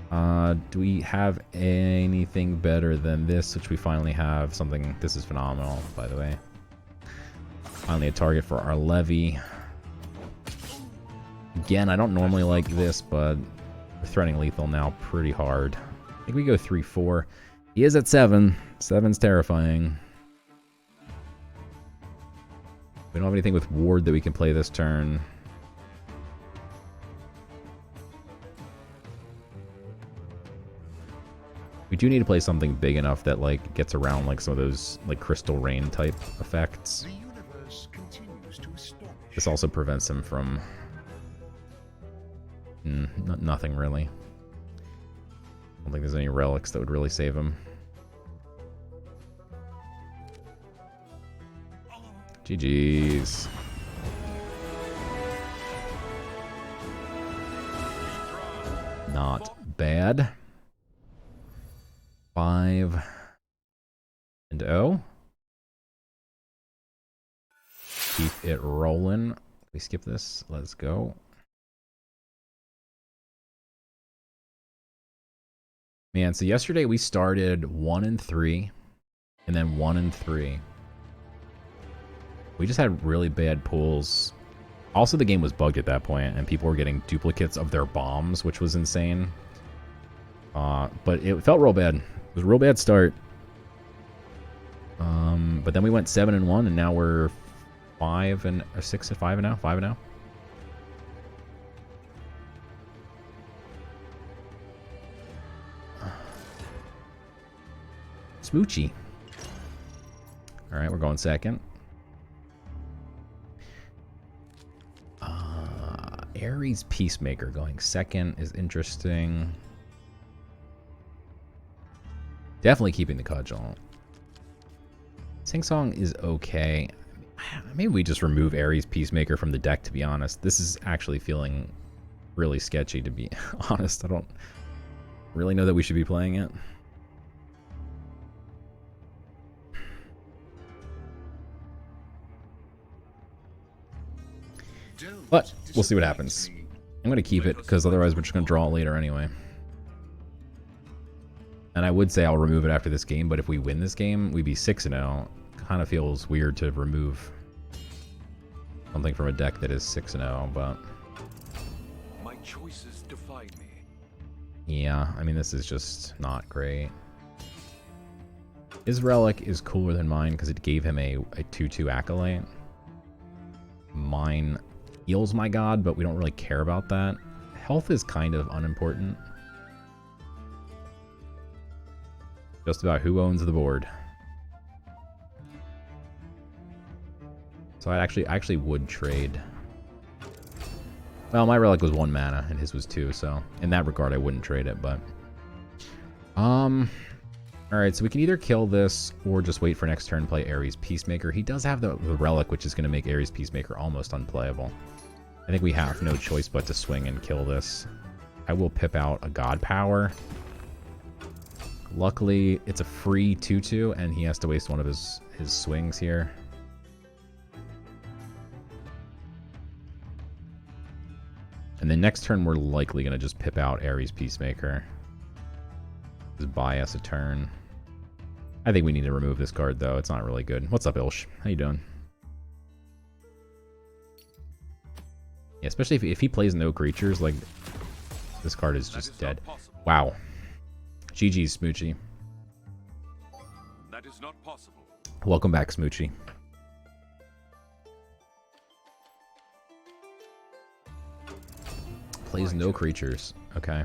Do we have anything better than this, which we finally have something? This is phenomenal, by the way. Finally a target for our Levy. Again, I don't normally like this, but we're threatening lethal now pretty hard. I think we go 3-4. He is at 7. 7's terrifying. We don't have anything with Ward that we can play this turn. We do need to play something big enough that, like, gets around, like, some of those, like, Crystal Rain type effects. The universe continues to astonish. This also prevents him from... nothing, really. I don't think there's any relics that would really save him. GG's. Not bad. 5-0. Keep it rolling. Can we skip this? Let's go. Man, so yesterday we started 1-3 and then 1-3. We just had really bad pulls. Also, the game was bugged at that point, and people were getting duplicates of their bombs, which was insane. But it felt real bad. It was a real bad start. But then we went 7-1, and now we're 6-5 now. 5-0. Smoochy. All right, we're going second. Ares Peacemaker going second is interesting. Definitely keeping the cudgel. Sing Song is okay. Maybe we just remove Ares Peacemaker from the deck, to be honest. This is actually feeling really sketchy, to be honest. I don't really know that we should be playing it. But we'll see what happens. I'm going to keep it, because otherwise we're just going to draw it later anyway. And I would say I'll remove it after this game, but if we win this game, we'd be 6-0. Kind of feels weird to remove something from a deck that is 6-0, but... My choices defy me. Yeah, I mean, this is just not great. His relic is cooler than mine, because it gave him a 2-2 Acolyte. Mine heals my god, but we don't really care about that. Health is kind of unimportant. Just about who owns the board. So I actually would trade. Well, my relic was 1 mana and his was 2, so in that regard I wouldn't trade it, but alright, so we can either kill this or just wait for next turn and play Ares Peacemaker. He does have the relic, which is going to make Ares Peacemaker almost unplayable. I think we have no choice but to swing and kill this. I will pip out a God Power. Luckily, it's a free 2-2, and he has to waste one of his swings here. And then next turn, we're likely going to just pip out Ares Peacemaker. Just buy us a turn. I think we need to remove this card, though. It's not really good. What's up, Ilsh? How you doing? Yeah, especially if he plays no creatures, like, this card is just dead. Wow. GG's, Smoochy. That is not possible. Welcome back, Smoochy. Plays no creatures. Okay.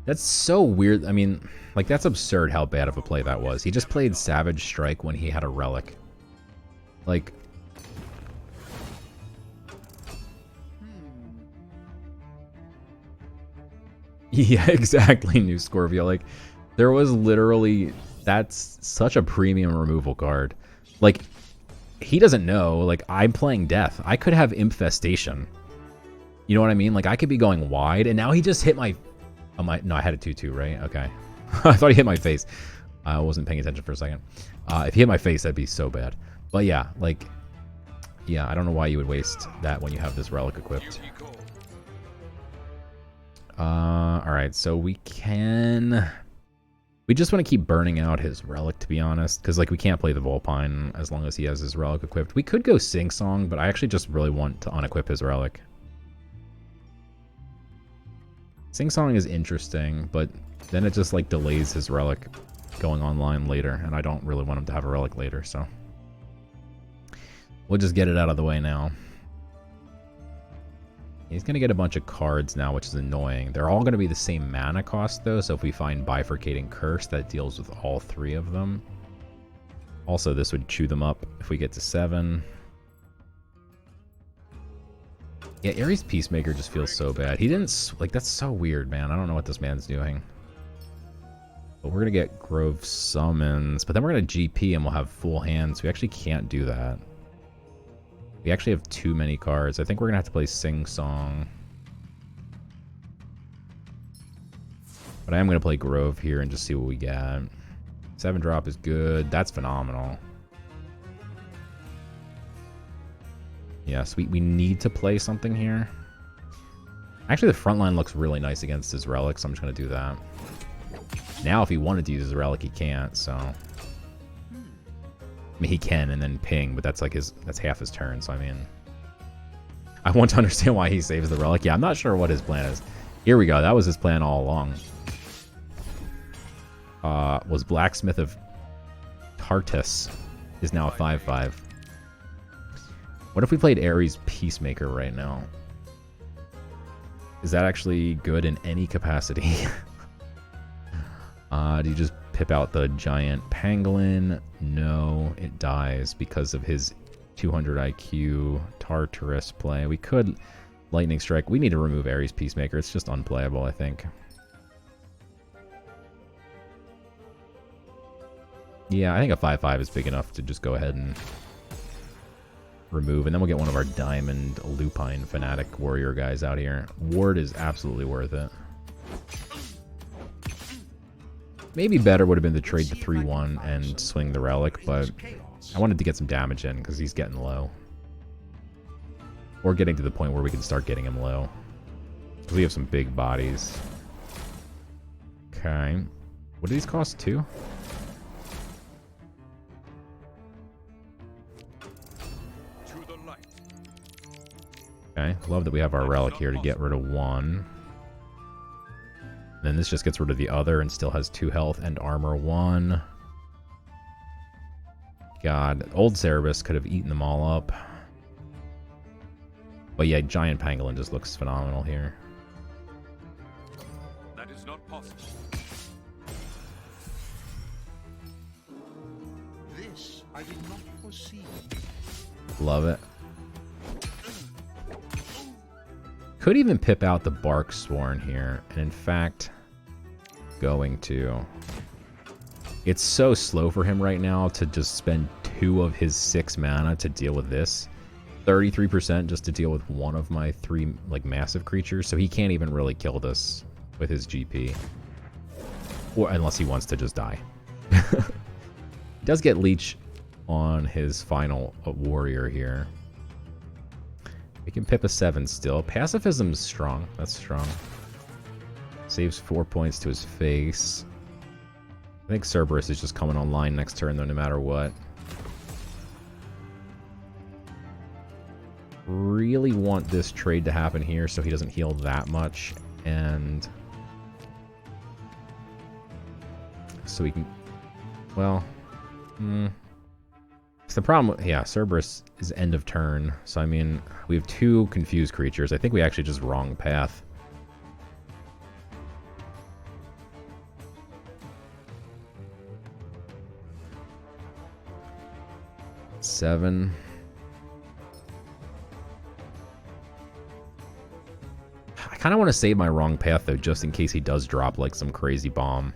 That's so weird. I mean, like, that's absurd how bad of a play that was. He just played Savage Strike when he had a relic. Like... Yeah, exactly, New Scorpio. Like, there was literally... That's such a premium removal card. Like, he doesn't know. Like, I'm playing Death. I could have Infestation. You know what I mean? Like, I could be going wide, and now he just hit my... Oh, no, I had a 2-2, right? Okay. I thought he hit my face. I wasn't paying attention for a second. If he hit my face, that'd be so bad. But yeah, like, yeah, I don't know why you would waste that when you have this relic equipped. Alright, so we can... We just want to keep burning out his relic, to be honest, because, like, we can't play the Vulpine as long as he has his relic equipped. We could go Sing Song, but I actually just really want to unequip his relic. Sing Song is interesting, but then it just, like, delays his relic going online later, and I don't really want him to have a relic later, so... We'll just get it out of the way now. He's going to get a bunch of cards now, which is annoying. They're all going to be the same mana cost, though, so if we find Bifurcating Curse, that deals with all 3 of them. Also, this would chew them up if we get to 7. Yeah, Ares Peacemaker just feels so bad. He didn't... Like, that's so weird, man. I don't know what this man's doing. But we're going to get Grove Summons, but then we're going to GP and we'll have full hands. We actually can't do that. We actually have too many cards. I think we're going to have to play Sing Song. But I am going to play Grove here and just see what we get. 7-drop is good. That's phenomenal. Yes, we need to play something here. Actually, the front line looks really nice against his relic, so I'm just going to do that. Now, if he wanted to use his relic, he can't, so... I mean, he can and then ping, but that's like that's half his turn, so I mean... I want to understand why he saves the relic. Yeah, I'm not sure what his plan is. Here we go. That was his plan all along. Was Blacksmith of Tartus is now a 5/5. What if we played Ares Peacemaker right now? Is that actually good in any capacity? Do you just pip out the giant pangolin? No, it dies because of his 200 IQ Tartarus play. We could Lightning Strike. We need to remove Ares Peacemaker. It's just unplayable, I think. Yeah, I think a 5/5 is big enough to just go ahead and remove. And then we'll get one of our Diamond Lupine Fanatic Warrior guys out here. Ward is absolutely worth it. Maybe better would have been to trade the 3/1 and swing the relic, but I wanted to get some damage in because he's getting low. Or getting to the point where we can start getting him low. Because we have some big bodies. Okay. What do these cost, 2? Okay. Love that we have our relic here to get rid of 1. Then this just gets rid of the other and still has 2 health and armor 1. God, old Cerberus could have eaten them all up. But yeah, giant pangolin just looks phenomenal here. That is not possible. This I did not foresee. Love it. Could even pip out the Bark Sworn here, and in fact, going to. It's so slow for him right now to just spend 2 of his 6 mana to deal with this. 33% just to deal with 1 of my 3 like massive creatures, so he can't even really kill this with his GP. Or unless he wants to just die. He does get Leech on his final warrior here. We can pip a 7 still. Pacifism's strong. That's strong. Saves 4 points to his face. I think Cerberus is just coming online next turn, though, no matter what. Really want this trade to happen here so he doesn't heal that much. And... so we can... well... the problem, yeah, Cerberus is end of turn, so I mean, we have 2 confused creatures. I think we actually just wrong path. Seven. I kind of want to save my wrong path, though, just in case he does drop, like, some crazy bomb.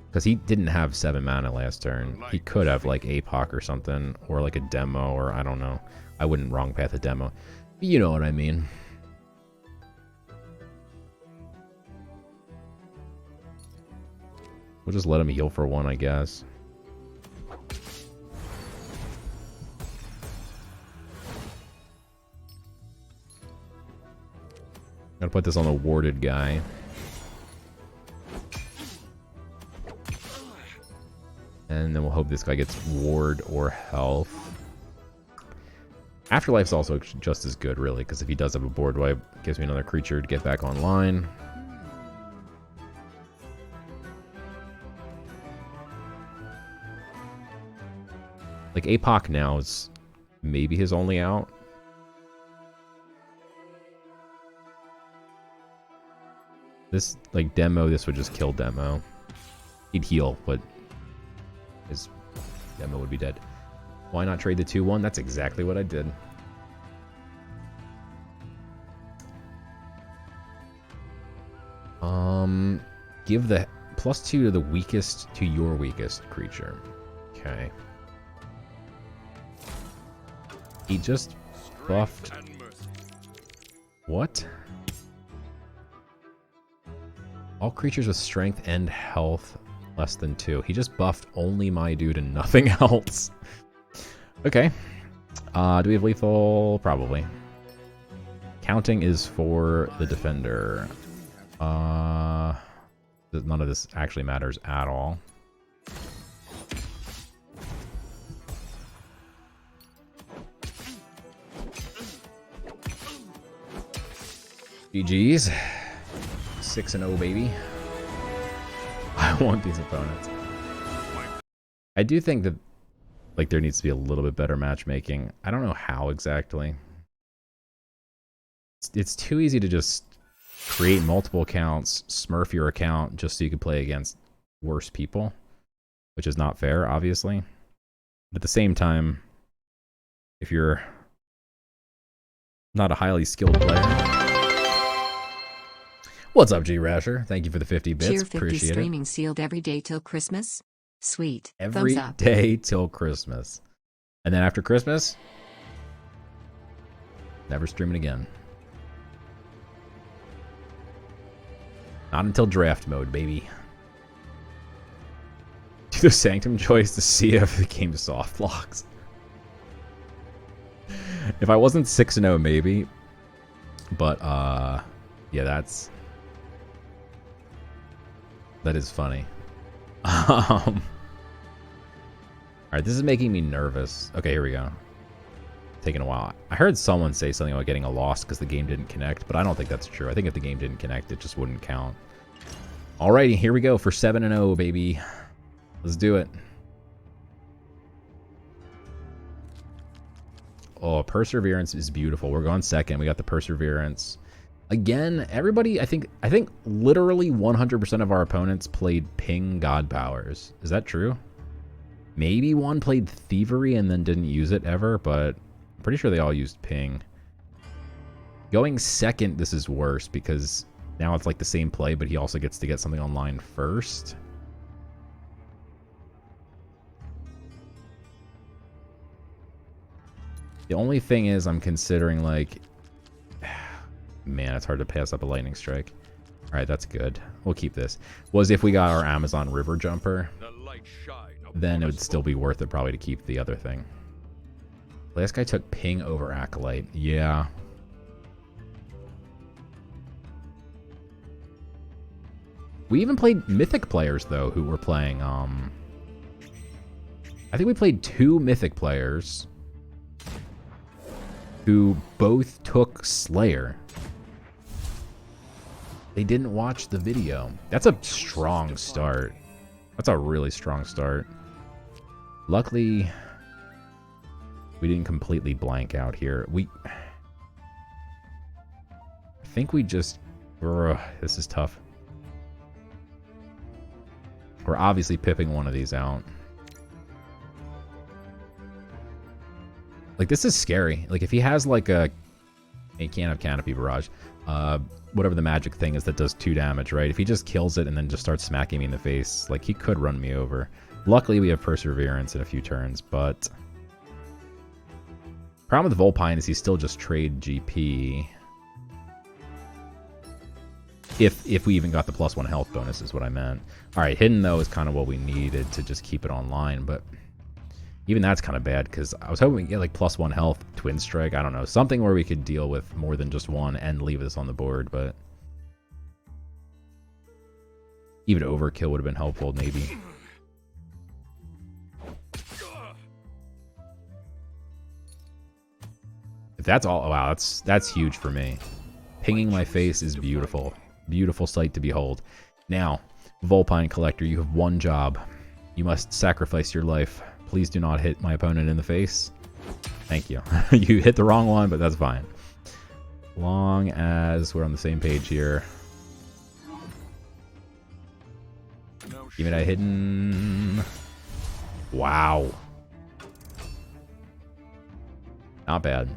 Because he didn't have 7 mana last turn. He could have, like, APOC or something. Or, like, a demo, or I don't know. I wouldn't wrong path a demo. You know what I mean. We'll just let him heal for 1, I guess. Gotta put this on the warded guy. And then we'll hope this guy gets ward or health. Afterlife's also just as good, really, because if he does have a board wipe, it gives me another creature to get back online. Like, APOC now is maybe his only out. This, like, Demo, this would just kill Demo. He'd heal, but his Demo would be dead. Why not trade the 2-1? That's exactly what I did. Give the +2 to the weakest, to your weakest creature. Okay. He just buffed... What? All creatures with strength and health less than 2. He just buffed only my dude and nothing else. Okay. Do we have lethal? Probably. Counting is for the defender. None of this actually matters at all. GG's. 6-0, baby. I want these opponents. I do think that, like, there needs to be a little bit better matchmaking. I don't know how exactly. It's too easy to just create multiple accounts, smurf your account just so you can play against worse people, which is not fair, obviously. But at the same time, if you're not a highly skilled player... What's up, G Rasher? Thank you for the 50 bits. Cheer 50 Appreciate streaming it. sealed every day till Christmas. Sweet. Every Thumbs up. day till Christmas. And then after Christmas, never streaming again. Not until draft mode, baby. Do the Sanctum choice to see if the game soft locks. If I wasn't 6-0, maybe. But, yeah, that is funny. Alright, this is making me nervous. Okay, here we go. Taking a while. I heard someone say something about getting a loss because the game didn't connect, but I don't think that's true. I think if the game didn't connect, it just wouldn't count. Alrighty, here we go for 7-0, baby. Let's do it. Oh, Perseverance is beautiful. We're going second. We got the Perseverance. Again, everybody, I think literally 100% of our opponents played Ping God Powers. Is that true? Maybe one played Thievery and then didn't use it ever, but I'm pretty sure they all used Ping. Going second, this is worse because now it's like the same play, but he also gets to get something online first. The only thing is I'm considering, like... Man, it's hard to pass up a lightning strike. Alright, that's good. We'll keep this. Was if we got our Amazon River Jumper, then it would still be worth it probably to keep the other thing. Last guy took Ping over Acolyte. Yeah. We even played Mythic players, though, who were playing... I think we played 2 Mythic players who both took Slayer. They didn't watch the video. That's a strong start. That's a really strong start. Luckily, we didn't completely blank out here. I think we just... this is tough. We're obviously pipping one of these out. Like, this is scary. Like, if he has, like, he can't have Canopy Barrage. Whatever the magic thing is that does 2 damage, right? If he just kills it and then just starts smacking me in the face, like, he could run me over. Luckily, we have Perseverance in a few turns, but... Problem with Volpine is he still just trade GP. If we even got the +1 health bonus is what I meant. Alright, Hidden, though, is kind of what we needed to just keep it online, but... Even that's kind of bad, because I was hoping we could get like +1 health, Twin Strike, I don't know. Something where we could deal with more than just one and leave this on the board, but... Even Overkill would have been helpful, maybe. If that's all... Wow, that's huge for me. Pinging my face is beautiful. Beautiful sight to behold. Now, Vulpine Collector, you have one job. You must sacrifice your life. Please do not hit my opponent in the face. Thank you. You hit the wrong one, but that's fine. Long as we're on the same page here. Give me that hidden... Wow. Not bad.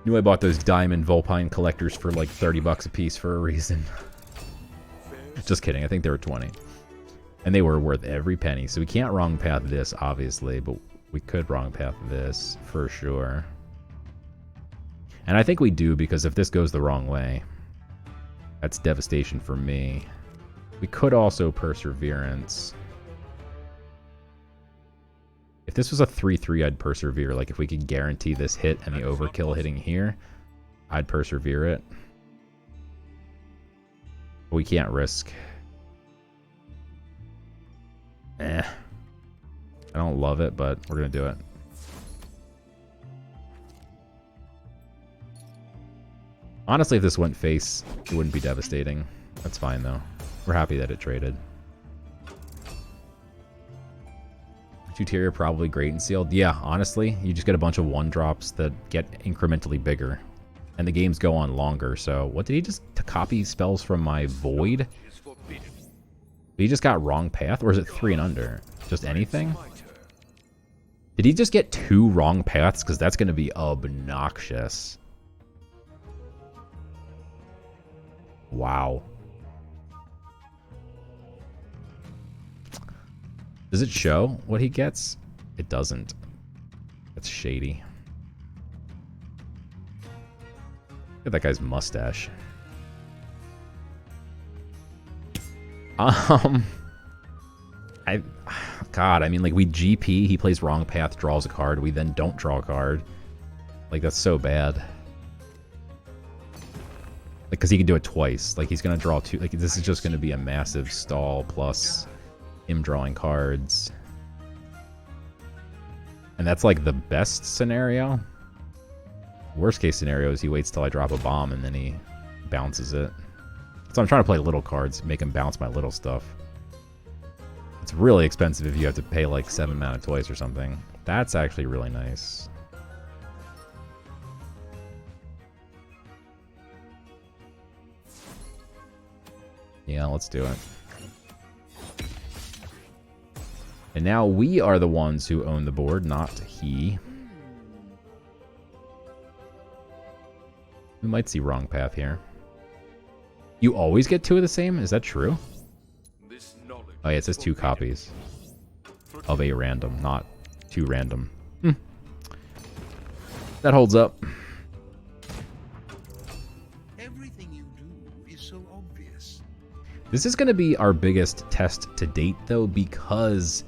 Knew I bought those diamond Vulpine collectors for like 30 bucks a piece for a reason. Just kidding, I think they were 20. And they were worth every penny, so we can't wrong path this, obviously, but we could wrong path this, for sure. And I think we do, because if this goes the wrong way, that's devastation for me. We could also Perseverance. If this was a 3-3, I'd persevere. Like, if we could guarantee this hit and the overkill hitting here, I'd persevere it. But we can't risk. I don't love it, but we're going to do it. Honestly, if this went face, it wouldn't be devastating. That's fine, though. We're happy that it traded. Tuteria probably great and sealed. Yeah, honestly, you just get a bunch of 1-drops that get incrementally bigger. And the games go on longer, so... What, did he just copy spells from my Void? He just got wrong path, or is it 3 and under? Just anything? Did he just get 2 wrong paths? Because that's going to be obnoxious. Wow. Does it show what he gets? It doesn't. That's shady. Look at that guy's mustache. God, I mean, like, we GP, he plays wrong path, draws a card, we then don't draw a card. Like, that's so bad. Like, because he can do it twice. Like, he's gonna draw 2. Like, this is just gonna be a massive stall plus him drawing cards. And that's, like, the best scenario. Worst case scenario is he waits till I drop a bomb and then he bounces it. So I'm trying to play little cards, make him bounce my little stuff. It's really expensive if you have to pay like 7 mana twice or something. That's actually really nice. Yeah, let's do it. And now we are the ones who own the board, not he. We might see wrong path here. You always get 2 of the same? Is that true? Oh yeah, it says 2 copies of a random, not 2 random. That holds up. Everything you do is so obvious. This is going to be our biggest test to date, though, because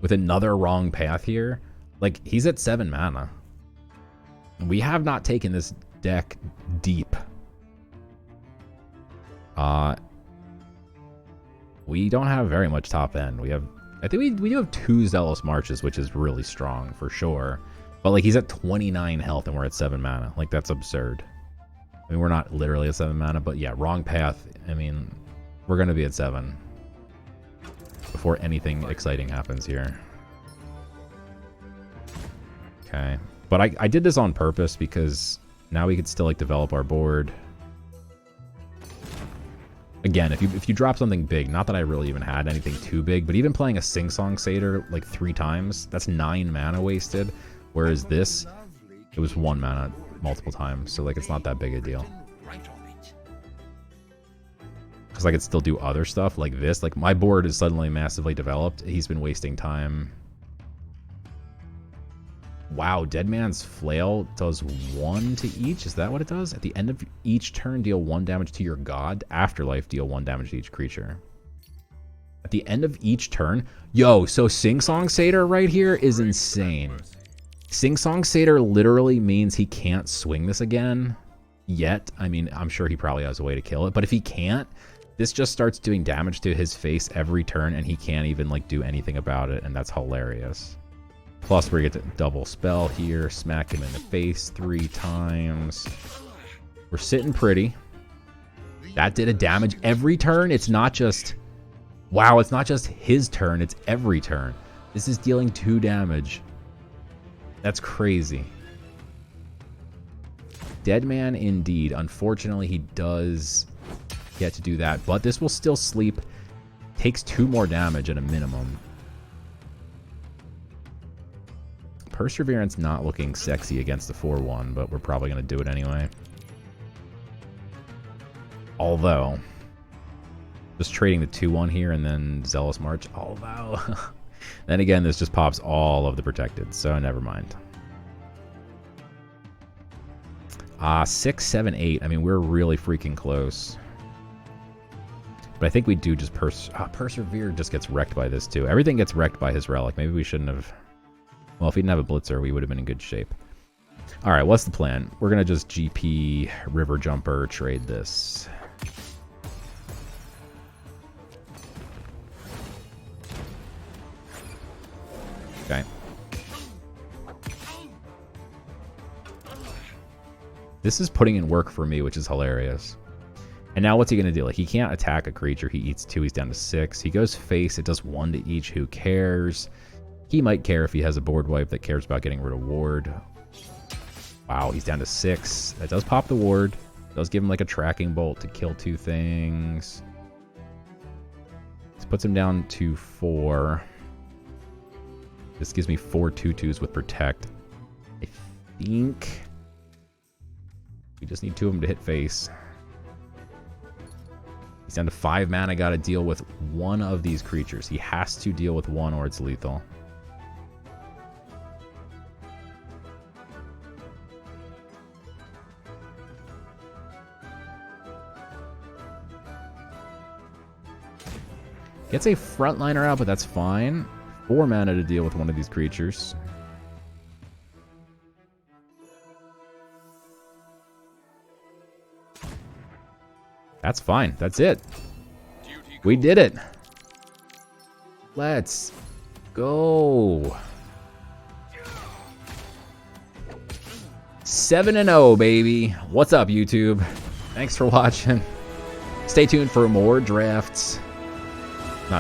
with another wrong path here, like, he's at 7 mana. We have not taken this deck deep. We don't have very much top end. We have, I think we do have 2 Zealous Marches, which is really strong for sure. But like, he's at 29 health and we're at 7 mana. Like, that's absurd. I mean, we're not literally at 7 mana, but yeah, wrong path. I mean, we're gonna be at 7 before anything exciting happens here. Okay, but I did this on purpose because now we could still like develop our board. Again, if you drop something big, not that I really even had anything too big, but even playing a Sing-Song Satyr like 3 times, that's 9 mana wasted. Whereas this, it was 1 mana multiple times, so like it's not that big a deal. Because I could still do other stuff like this. Like, my board is suddenly massively developed. He's been wasting time. Wow, Dead Man's Flail does 1 to each? Is that what it does? At the end of each turn, deal 1 damage to your god. Afterlife, deal 1 damage to each creature. At the end of each turn. Yo, so Sing Song Satyr right here is insane. Sing Song Satyr literally means he can't swing this again yet. I mean, I'm sure he probably has a way to kill it, but if he can't, this just starts doing damage to his face every turn, and he can't even like do anything about it, and that's hilarious. Plus, we get to double spell here, smack him in the face 3 times. We're sitting pretty. That did a damage every turn. It's not just... Wow, it's not just his turn, it's every turn. This is dealing 2 damage. That's crazy. Dead man indeed. Unfortunately, he does get to do that, but this will still sleep. Takes 2 more damage at a minimum. Perseverance not looking sexy against the 4-1, but we're probably going to do it anyway. Although... Just trading the 2-1 here and then Zealous March. Although, then again, this just pops all of the protected, so never mind. 6, 7, 8. I mean, we're really freaking close. But I think we do just Persevere just gets wrecked by this too. Everything gets wrecked by his relic. Maybe we shouldn't have... Well, if he didn't have a Blitzer, we would have been in good shape. Alright, what's the plan? We're going to just GP River Jumper trade this. Okay. This is putting in work for me, which is hilarious. And now what's he going to do? Like, he can't attack a creature. He eats 2. He's down to 6. He goes face. It does 1 to each. Who cares? He might care if he has a board wipe that cares about getting rid of ward. Wow, he's down to 6. That does pop the ward. Does give him like a tracking bolt to kill 2 things. This puts him down to 4. This gives me 4 2/2s with Protect. I think we just need 2 of them to hit face. He's down to 5 mana. Got to deal with 1 of these creatures. He has to deal with 1 or it's lethal. Gets a frontliner out, but that's fine. 4 mana to deal with 1 of these creatures. That's fine. That's it. We did it. Let's go. 7-0, baby. What's up, YouTube? Thanks for watching. Stay tuned for more drafts.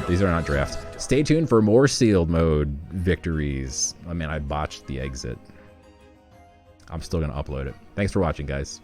These are not drafts. Stay tuned for more sealed mode victories. I mean, I botched the exit. I'm still going to upload it. Thanks for watching, guys.